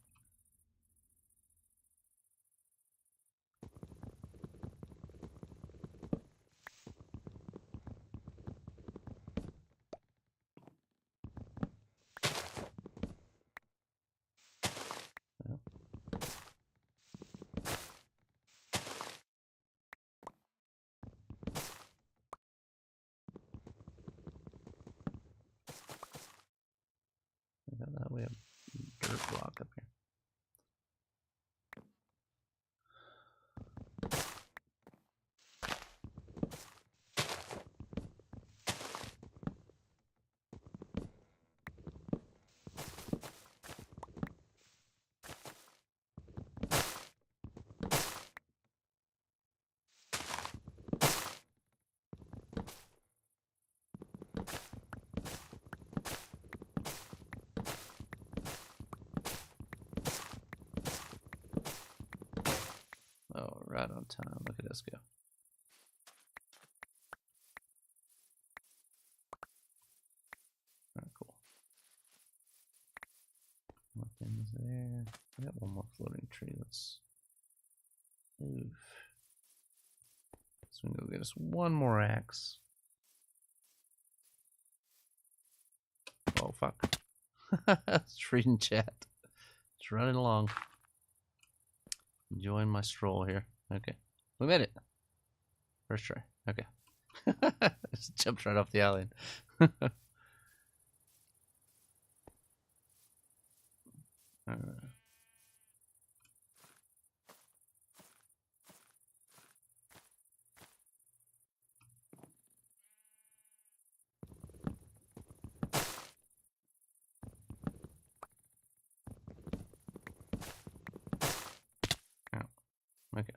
right on time. Look at us go. Alright, cool. Nothing's there. I got one more floating tree. Let's move. So we can go get us one more axe. Oh, fuck. Just reading chat. Just running along. Enjoying my stroll here. Okay. We made it. First try. Okay. Just jumped right off the island. Alright. Okay.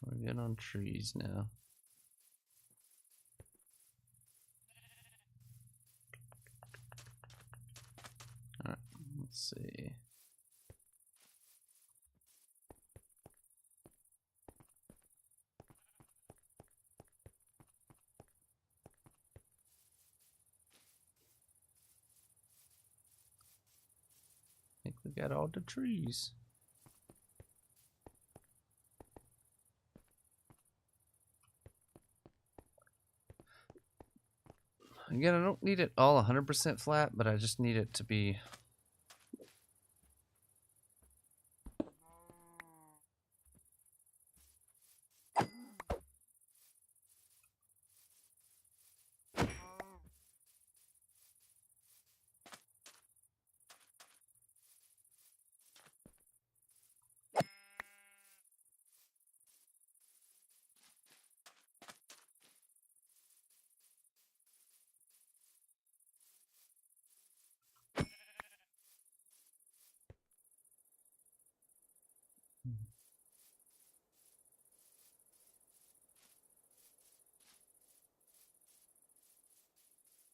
We're good on trees now. Alright, let's see. I think we got all the trees. Again, I don't need it all 100% flat, but I just need it to be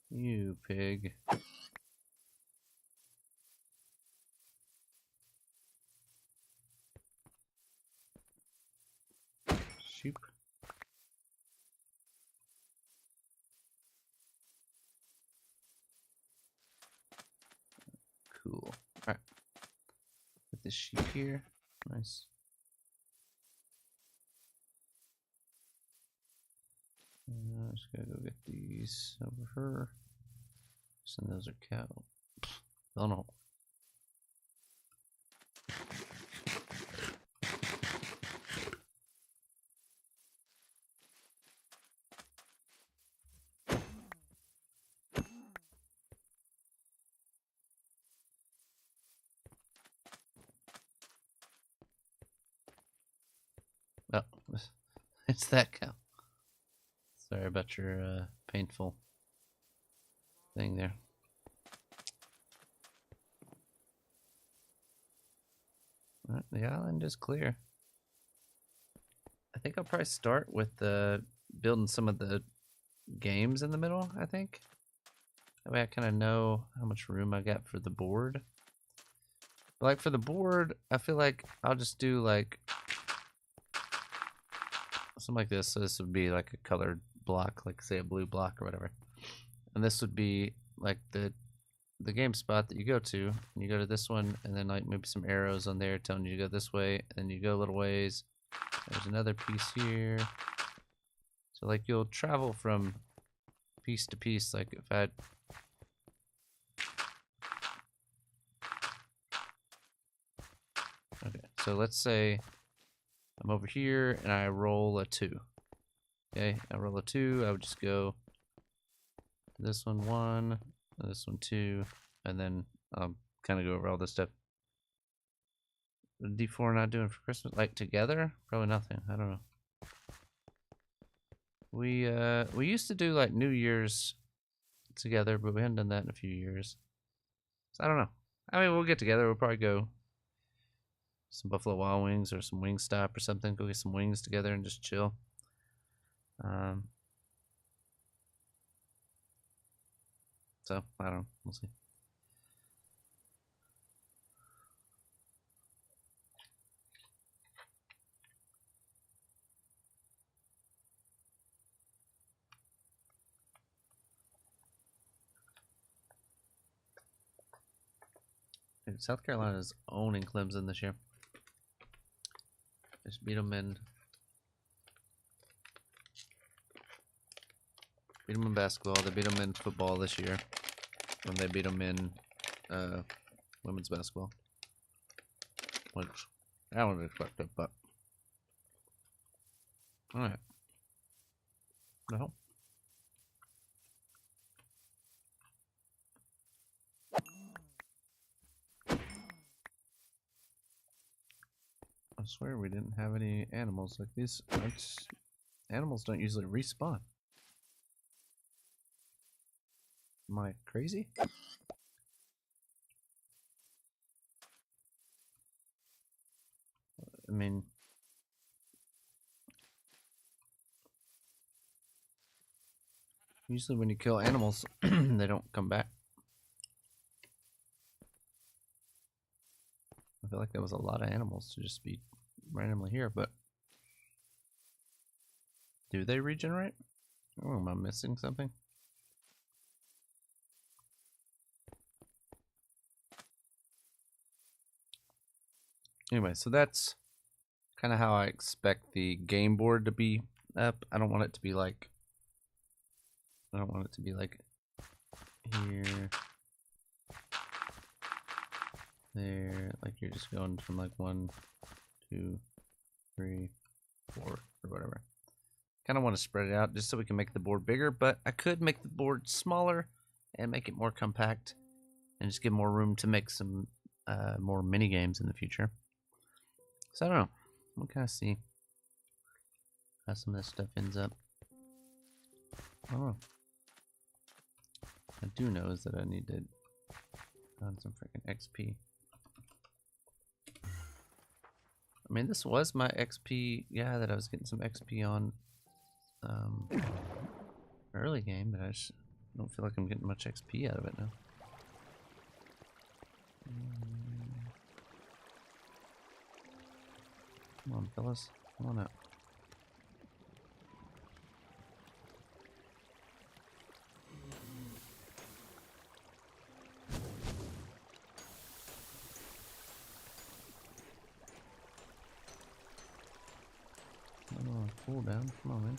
you pig. Sheep. Cool. Alright. Put this sheep here. Nice. Just gotta go get these over her. And those are cow. Oh no. Oh, it's that cow. Sorry about your painful thing there. Alright, the island is clear. I think I'll probably start with building some of the games in the middle, I think. That way I kind of know how much room I got for the board. But like for the board, I feel like I'll just do like something like this. So this would be like a colored block, like say a blue block or whatever. And this would be like the game spot that you go to. And you go to this one, and then like maybe some arrows on there telling you to go this way. And you go a little ways. There's another piece here. So like you'll travel from piece to piece. Like if I okay, so let's say I'm over here and I roll a 2. Okay, I roll a 2. I would just go this one 1, this one 2, and then I'll kind of go over all this stuff. The D4 not doing for Christmas, like together? Probably nothing. I don't know. We used to do like New Year's together, but we haven't done that in a few years. So I don't know. I mean, we'll get together. We'll probably go some Buffalo Wild Wings or some Wingstop or something. Go get some wings together and just chill. So I don't know. We'll see. Dude, South Carolina is owning Clemson this year. Just beat them in basketball. They beat them in football this year. And they beat them in women's basketball. Which I wouldn't expect it, but alright. The hell? I swear we didn't have any animals like these. Animals don't usually respawn. Am I crazy? I mean, usually when you kill animals, they don't come back. I feel like there was a lot of animals to just be randomly here, but do they regenerate? Oh, am I missing something? Anyway, so that's kind of how I expect the game board to be up. I don't want it to be like here, there, like you're just going from like 1, 2, 3, 4, or whatever. Kind of want to spread it out just so we can make the board bigger, but I could make the board smaller and make it more compact and just give more room to make some more mini games in the future. So I don't know. We'll kind of see how some of this stuff ends up. I don't know. I do know is that I need to find some freaking XP. I mean, this was my XP. Yeah, that I was getting some XP on early game, but I just don't feel like I'm getting much XP out of it now. Come on, fellas. Come on out. Oh, cool down. Come on, man.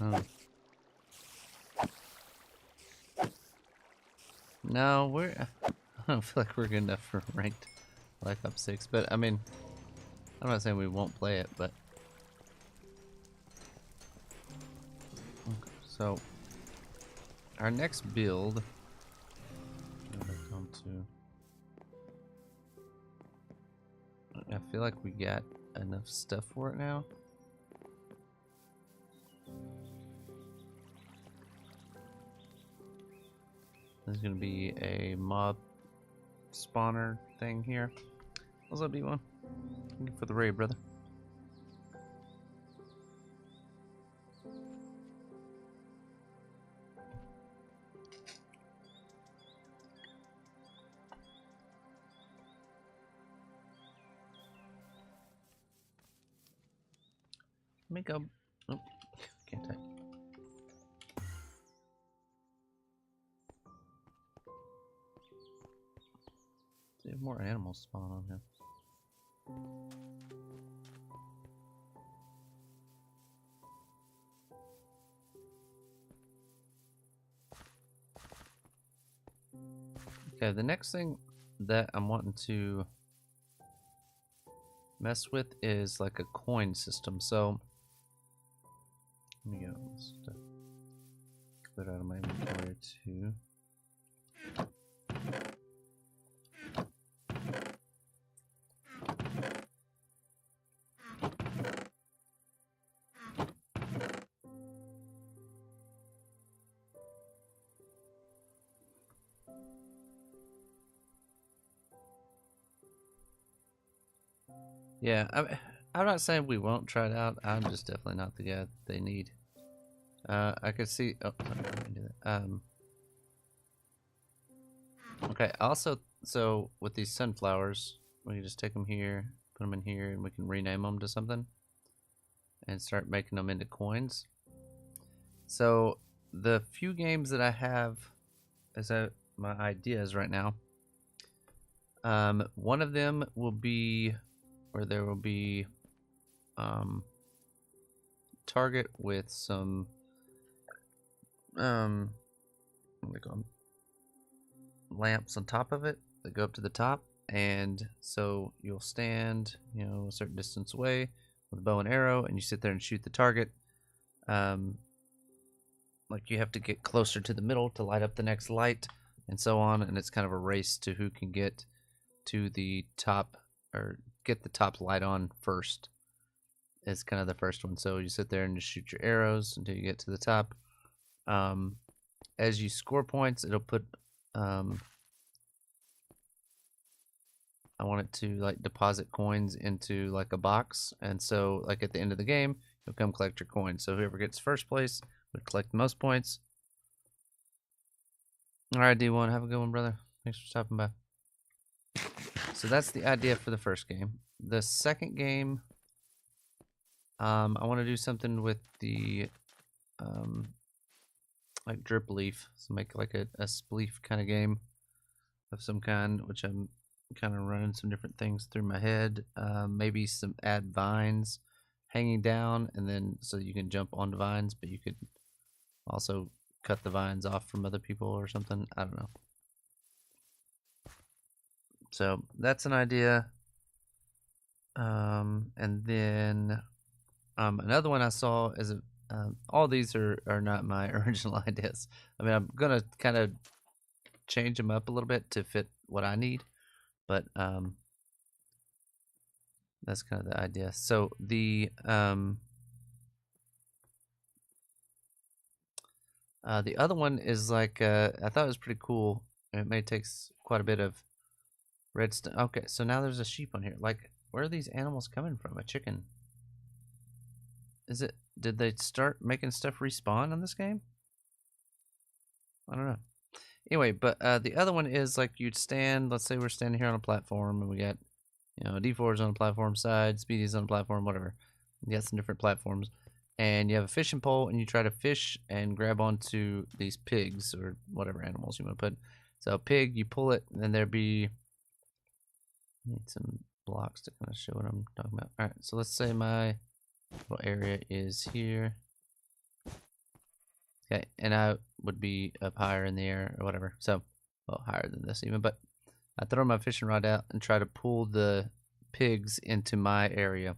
Oh. No, I don't feel like we're good enough for ranked Black Ops 6, but I mean, I'm not saying we won't play it, but okay, so our next build, I feel like we got enough stuff for it now. There's gonna be a mob spawner thing here. What's up, D1? Thank you for the raid, brother. Let me go. Oh, can't type. See if more animals spawn on him. Okay, the next thing that I'm wanting to mess with is like a coin system. So let me go clear out of my inventory too. Yeah, I'm not saying we won't try it out. I'm just definitely not the guy they need. I could see. Oh, let me do that. Okay. Also, so with these sunflowers, we can just take them here, put them in here, and we can rename them to something, and start making them into coins. So the few games that I have as my ideas right now, one of them will be where there will be target with some what do they call them? Lamps on top of it that go up to the top, and so you'll stand, a certain distance away with a bow and arrow, and you sit there and shoot the target. Like you have to get closer to the middle to light up the next light, and so on, and it's kind of a race to who can get to the top or get the top light on first. Is kind of the first one. So you sit there and just shoot your arrows until you get to the top. As you score points, it'll put I want it to like deposit coins into like a box, and so like at the end of the game, you'll come collect your coins. So whoever gets first place would collect the most points. All right, D1, have a good one, brother. Thanks for stopping by. So that's the idea for the first game. The second game, I want to do something with the like drip leaf. So make like a spleef kind of game of some kind, which I'm kind of running some different things through my head. Maybe some add vines hanging down, and then so you can jump onto vines, but you could also cut the vines off from other people or something. I don't know. So that's an idea. And then another one I saw is all these are not my original ideas. I mean, I'm gonna kind of change them up a little bit to fit what I need, but that's kind of the idea. So the other one is like I thought it was pretty cool. It may take quite a bit of redstone. Okay, so now there's a sheep on here. Like, where are these animals coming from? A chicken? Is it? Did they start making stuff respawn on this game? I don't know. Anyway, but the other one is like you'd stand. Let's say we're standing here on a platform, and we got D4's on a platform side, Speedy's on a platform, whatever. You got some different platforms, and you have a fishing pole, and you try to fish and grab onto these pigs or whatever animals you want to put. So a pig, you pull it, and then there be need some blocks to kind of show what I'm talking about. All right, so let's say my little area is here. Okay, and I would be up higher in the air or whatever. So, well, higher than this even. But I throw my fishing rod out and try to pull the pigs into my area.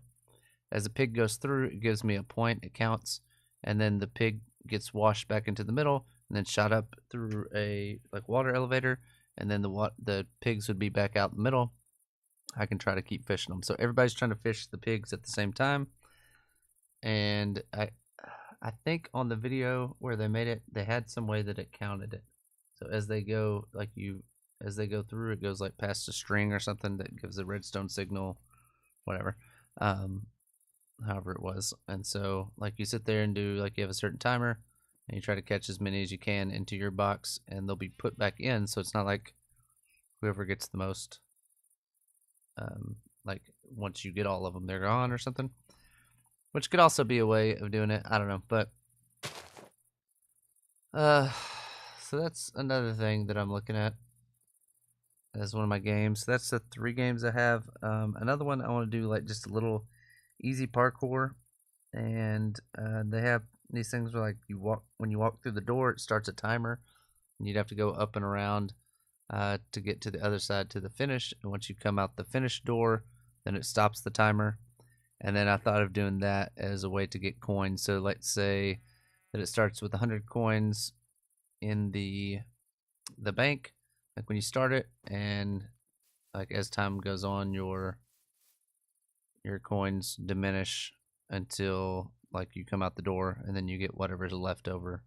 As the pig goes through, it gives me a point. It counts, and then the pig gets washed back into the middle, and then shot up through a like water elevator, and then the pigs would be back out in the middle. I can try to keep fishing them. So everybody's trying to fish the pigs at the same time, and I think on the video where they made it, they had some way that it counted it. So as they go, as they go through, it goes like past a string or something that gives a redstone signal, whatever. However it was. And so like you sit there and do like you have a certain timer, and you try to catch as many as you can into your box, and they'll be put back in. So it's not like whoever gets the most, like once you get all of them, they're gone or something. Which could also be a way of doing it. I don't know, but so that's another thing that I'm looking at as one of my games. That's the 3 games I have. Another one I want to do like just a little easy parkour, and they have these things where like when you walk through the door, it starts a timer, and you'd have to go up and around to get to the other side to the finish. And once you come out the finish door, then it stops the timer. And then I thought of doing that as a way to get coins. So let's say that it starts with 100 coins in the bank, like when you start it, and like as time goes on, your coins diminish until like you come out the door, and then you get whatever's left over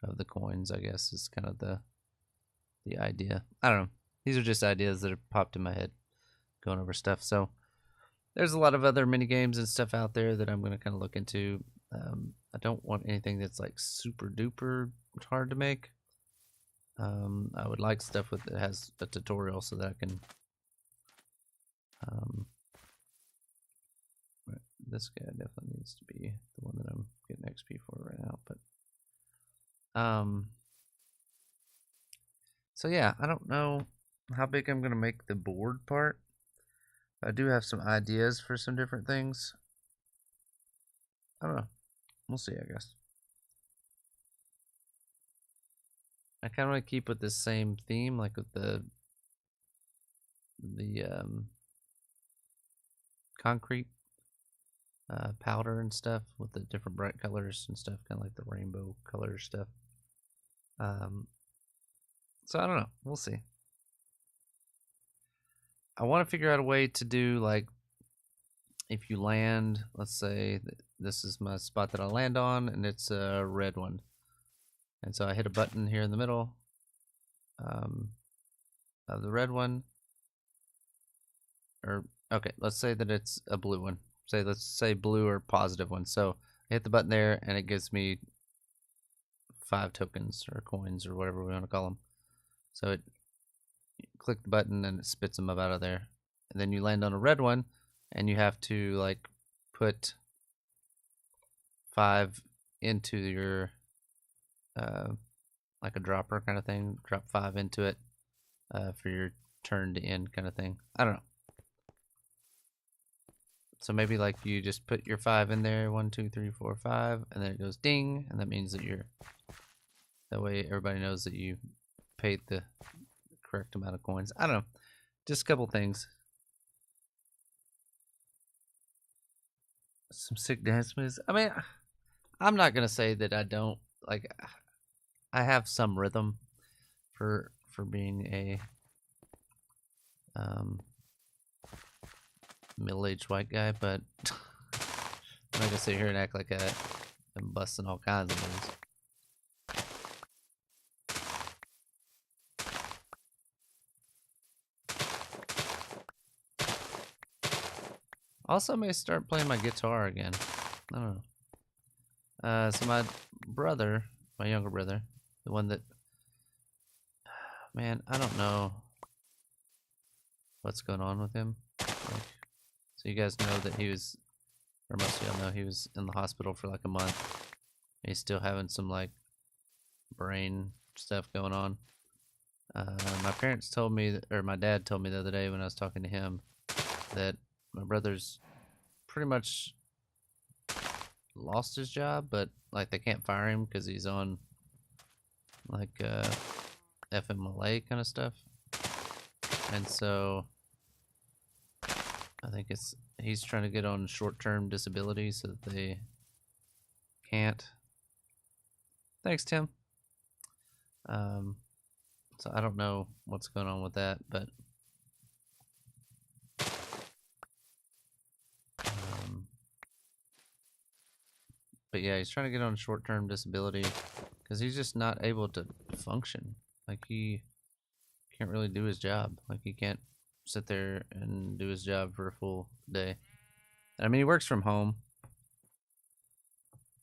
of the coins. I guess is kind of the idea. I don't know. These are just ideas that have popped in my head going over stuff. So there's a lot of other mini games and stuff out there that I'm going to kind of look into. I don't want anything that's like super duper hard to make. I would like stuff that has a tutorial so that I can. This guy definitely needs to be the one that I'm getting XP for right now, but so yeah, I don't know how big I'm gonna make the board part. I do have some ideas for some different things. I don't know. We'll see, I guess. I kind of want to keep with this same theme, like with the concrete powder and stuff with the different bright colors and stuff, kind of like the rainbow color stuff. So I don't know. We'll see. I want to figure out a way to do like if you land, let's say this is my spot that I land on, and it's a red one, and so I hit a button here in the middle of the red one, or okay, let's say that it's a blue one. Let's say blue or positive one. So I hit the button there, and it gives me 5 tokens or coins or whatever we want to call them. So it click the button and it spits them up out of there, and then you land on a red one, and you have to like put 5 into your like a dropper kind of thing. Drop 5 into it for your turn to end kind of thing. I don't know. So maybe like you just put your 5 in there, 1, 2, 3, 4, 5, and then it goes ding, and that means that that way everybody knows that you paid the correct amount of coins. I don't know. Just a couple things. Some sick dance moves. I mean, I'm not gonna say that I don't like. I have some rhythm for being a middle-aged white guy, but I'm not gonna sit here and act like I'm busting all kinds of moves. Also, may start playing my guitar again. I don't know. So my brother, my younger brother, the one that, man, I don't know what's going on with him. Like, so you guys know that he was, or most of y'all know he was in the hospital for like a month. He's still having some like brain stuff going on. My parents told me, or my dad told me the other day when I was talking to him, that my brother's pretty much lost his job, but like they can't fire him because he's on like FMLA kind of stuff, and so I think he's trying to get on short-term disability so that they can't. Thanks, Tim. So I don't know what's going on with that, but yeah, he's trying to get on short-term disability because he's just not able to function. Like he can't really do his job. Like he can't sit there and do his job for a full day. I mean, he works from home.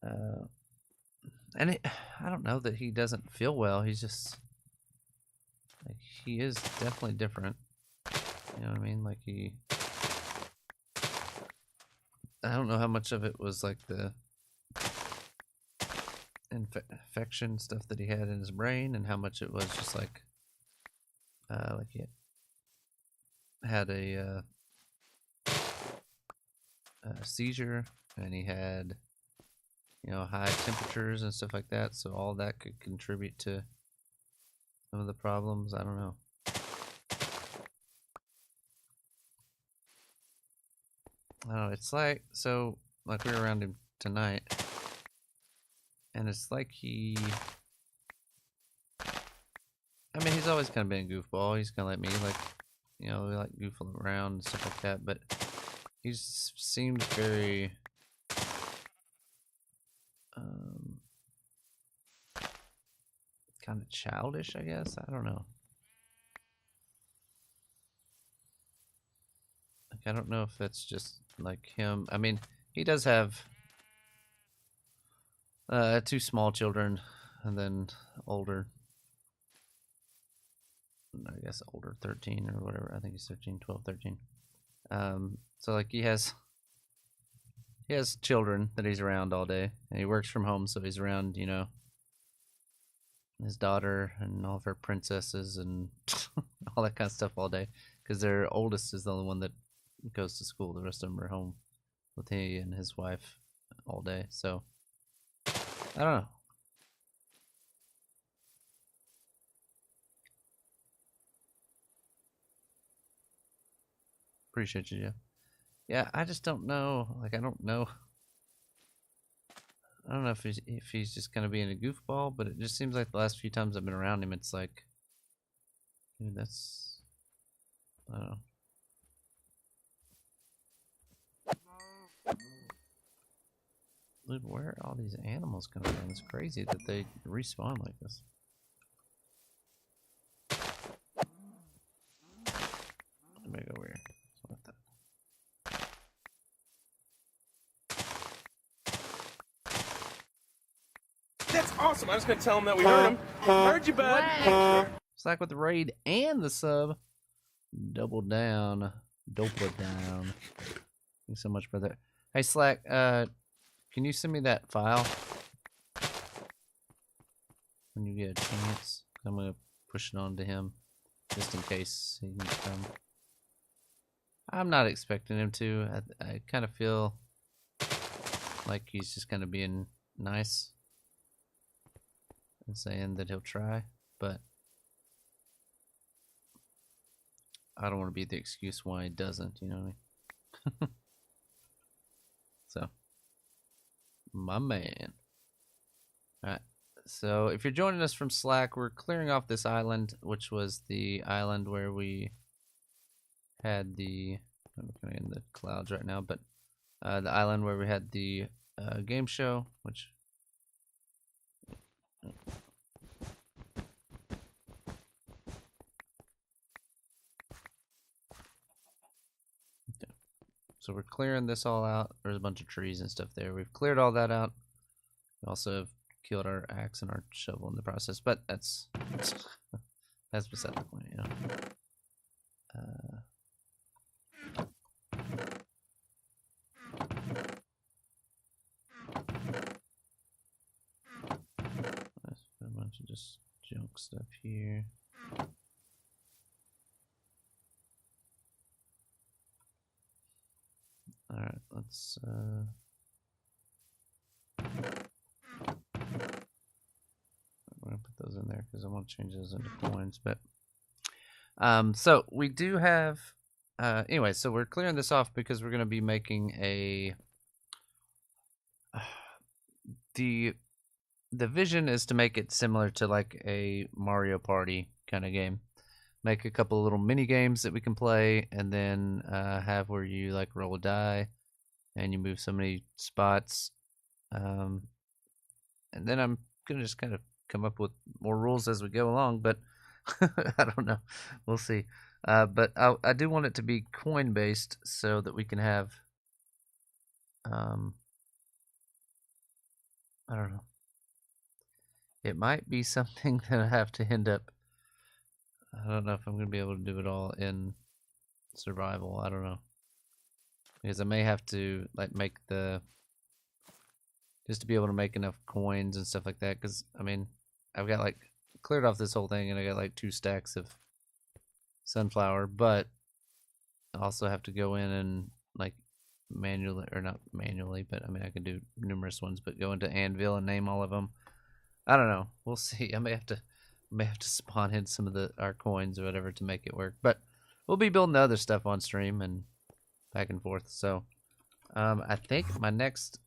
And I don't know that he doesn't feel well. He's just like, he is definitely different. You know what I mean? Like I don't know how much of it was like the infection stuff that he had in his brain, and how much it was just like he had a seizure, and he had, you know, high temperatures and stuff like that. So all that could contribute to some of the problems. I don't know. I don't know. It's like, so like we were around him tonight, and it's like I mean, he's always kind of been a goofball. He's kind of like me, like, you know, we like goofing around and stuff like that. But he seems very kind of childish, I guess. I don't know. Like, I don't know if it's just like him. I mean, he does have 2 small children, and then older. I guess older, 13 or whatever. I think he's 13, 12, 13. So like he has children that he's around all day, and he works from home, so he's around, you know, his daughter and all of her princesses and all that kind of stuff all day. Because their oldest is the only one that goes to school. The rest of them are home with he and his wife all day. So I don't know. Appreciate you, Jeff. Yeah, I just don't know. Like, I don't know. I don't know if he's just kind of being a goofball, but it just seems like the last few times I've been around him, it's like, dude, that's, I don't know. Dude, where are all these animals coming from? It's crazy that they respawn like this. Let me go over here. That's awesome. I'm just gonna tell him that we heard him. Heard you, bud. Slack with the raid and the sub. Double down. Double down. Thanks so much, brother. Hey, Slack, can you send me that file? When you get a chance. I'm gonna push it on to him. Just in case he can come. I'm not expecting him to. I kind of feel like he's just kind of being nice. And saying that he'll try, but I don't want to be the excuse why he doesn't, you know what I mean? So, my man. Alright, so if you're joining us from Slack, we're clearing off this island, which was the island where we had the, I'm looking in the clouds right now, but the island where we had the game show, which so we're clearing this all out. There's a bunch of trees and stuff there. We've cleared all that out. We also have killed our axe and our shovel in the process, but that's beside the point, you know. Let's put a bunch of just junk stuff here. Alright, let's I'm gonna put those in there because I want to change those into coins. But so we do have anyway, so we're clearing this off because we're gonna be making a the vision is to make it similar to like a Mario Party kind of game. Make a couple of little mini games that we can play, and then have where you like roll a die and you move so many spots. And then I'm gonna just kind of come up with more rules as we go along, but I don't know. We'll see. But I do want it to be coin based so that we can have I don't know. It might be something that I have to end up. I don't know if I'm going to be able to do it all in survival. I don't know. Because I may have to like make the just to be able to make enough coins and stuff like that. Because I mean, I've got like cleared off this whole thing and I got like 2 stacks of sunflower, but I also have to go in and like manually, or not manually, but I mean I can do numerous ones, but go into Anvil and name all of them. I don't know. We'll see. I may have to spawn in some of our coins or whatever to make it work. But we'll be building other stuff on stream and back and forth. So I think my next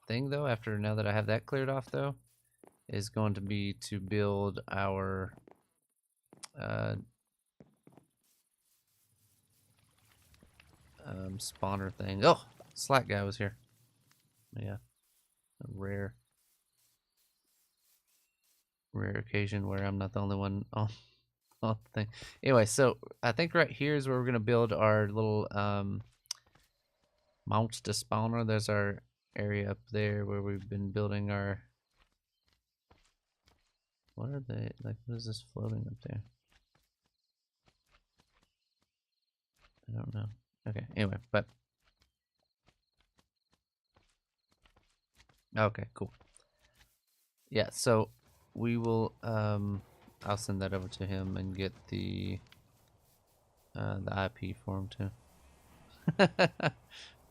thing though, after now that I have that cleared off though, is going to be to build our spawner thing. Oh, Slack guy was here. Yeah, a rare occasion where I'm not the only one on the thing. Anyway, so I think right here is where we're gonna build our little monster spawner. There's our area up there where we've been building our... What are they? Like, what is this floating up there? I don't know. Okay, anyway, but... Okay, cool. Yeah, so we will, I'll send that over to him and get the IP for him too.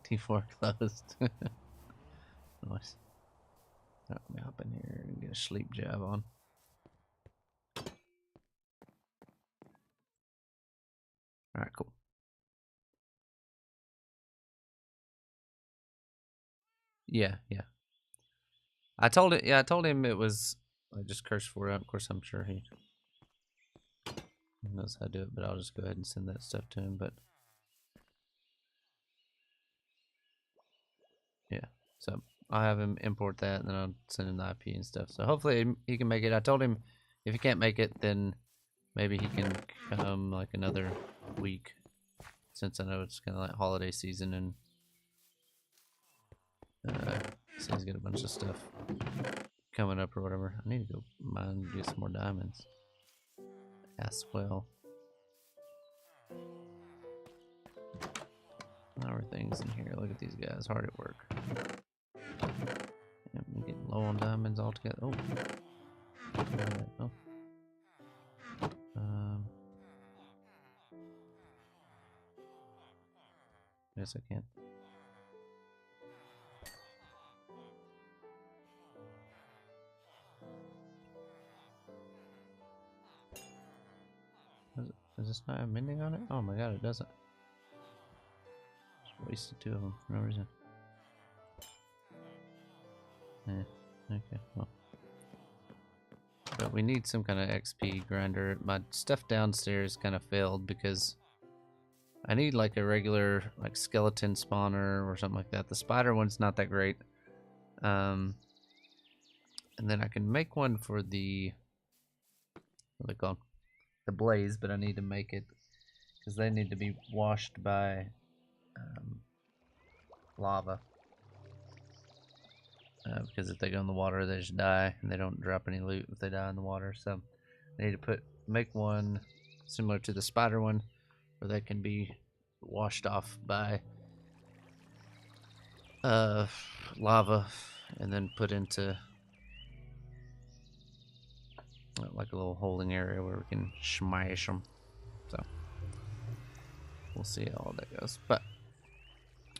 T4 closed. Nice. Let me hop in here and get a sleep job on. Alright, cool. Yeah, yeah. I told him it was, I just cursed for it. Of course, I'm sure he knows how to do it, but I'll just go ahead and send that stuff to him. But yeah, so I'll have him import that, and then I'll send him the IP and stuff. So hopefully he can make it. I told him if he can't make it, then maybe he can come like another week, since I know it's kind of like holiday season, and so he's got a bunch of stuff coming up or whatever. I need to go mine and get some more diamonds as well. Everything's in here. Look at these guys, hard at work. Yeah, I'm getting low on diamonds altogether. Oh, oh. Yes, I can. Does this not have mending on it? Oh my god, it doesn't. Just wasted 2 of them for no reason. Okay, well. But we need some kind of XP grinder. My stuff downstairs kind of failed because I need like a regular like skeleton spawner or something like that. The spider one's not that great. And then I can make one for the, what are they called? The blaze, but I need to make it because they need to be washed by lava. Because if they go in the water, they just die, and they don't drop any loot if they die in the water. So I need to make one similar to the spider one, where they can be washed off by lava, and then put into like a little holding area where we can smash them. So we'll see how all that goes. But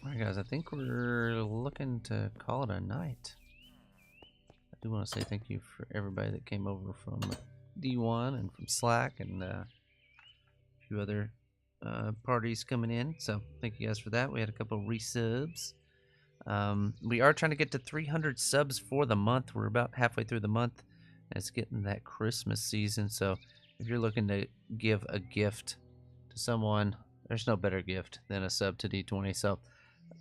alright guys, I think we're looking to call it a night. I do want to say thank you for everybody that came over from D1 and from Slack and a few other parties coming in. So thank you guys for that. We had a couple of resubs. We are trying to get to 300 subs for the month. We're about halfway through the month. And it's getting that Christmas season. So if you're looking to give a gift to someone, there's no better gift than a sub to D20. So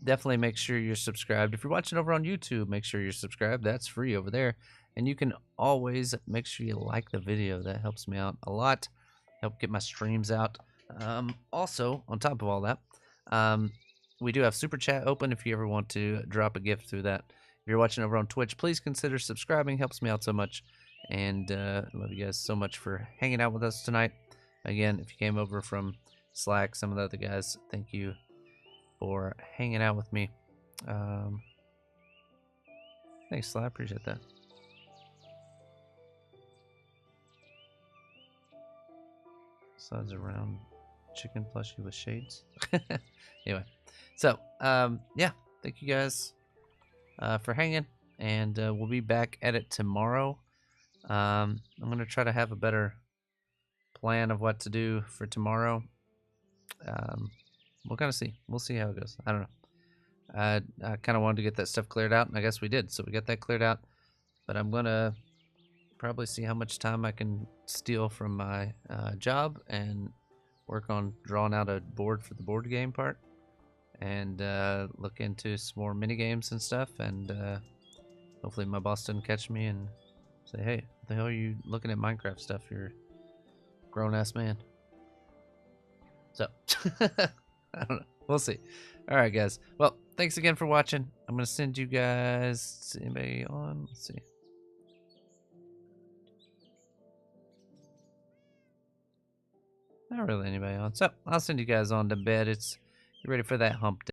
definitely make sure you're subscribed. If you're watching over on YouTube, make sure you're subscribed. That's free over there. And you can always make sure you like the video. That helps me out a lot. Help get my streams out. Also, on top of all that, we do have Super Chat open if you ever want to drop a gift through that. If you're watching over on Twitch, please consider subscribing. Helps me out so much. And love you guys so much for hanging out with us tonight. Again, if you came over from Slack, some of the other guys, thank you for hanging out with me. Thanks, Slack. Appreciate that. Size around chicken plushie with shades. Anyway, so yeah, thank you guys for hanging, and we'll be back at it tomorrow. I'm gonna try to have a better plan of what to do for tomorrow. We'll kind of see. We'll see how it goes. I don't know. I kind of wanted to get that stuff cleared out, and I guess we did. So we got that cleared out. But I'm gonna probably see how much time I can steal from my job and work on drawing out a board for the board game part, and look into some more mini games and stuff. And hopefully my boss doesn't catch me and say, "Hey, what the hell are you looking at Minecraft stuff? You're a grown-ass man." So I don't know. We'll see. All right, guys. Well, thanks again for watching. I'm gonna send you guys. Anybody on? Let's see. Not really anybody on. So I'll send you guys on to bed. It's you ready for that hump day.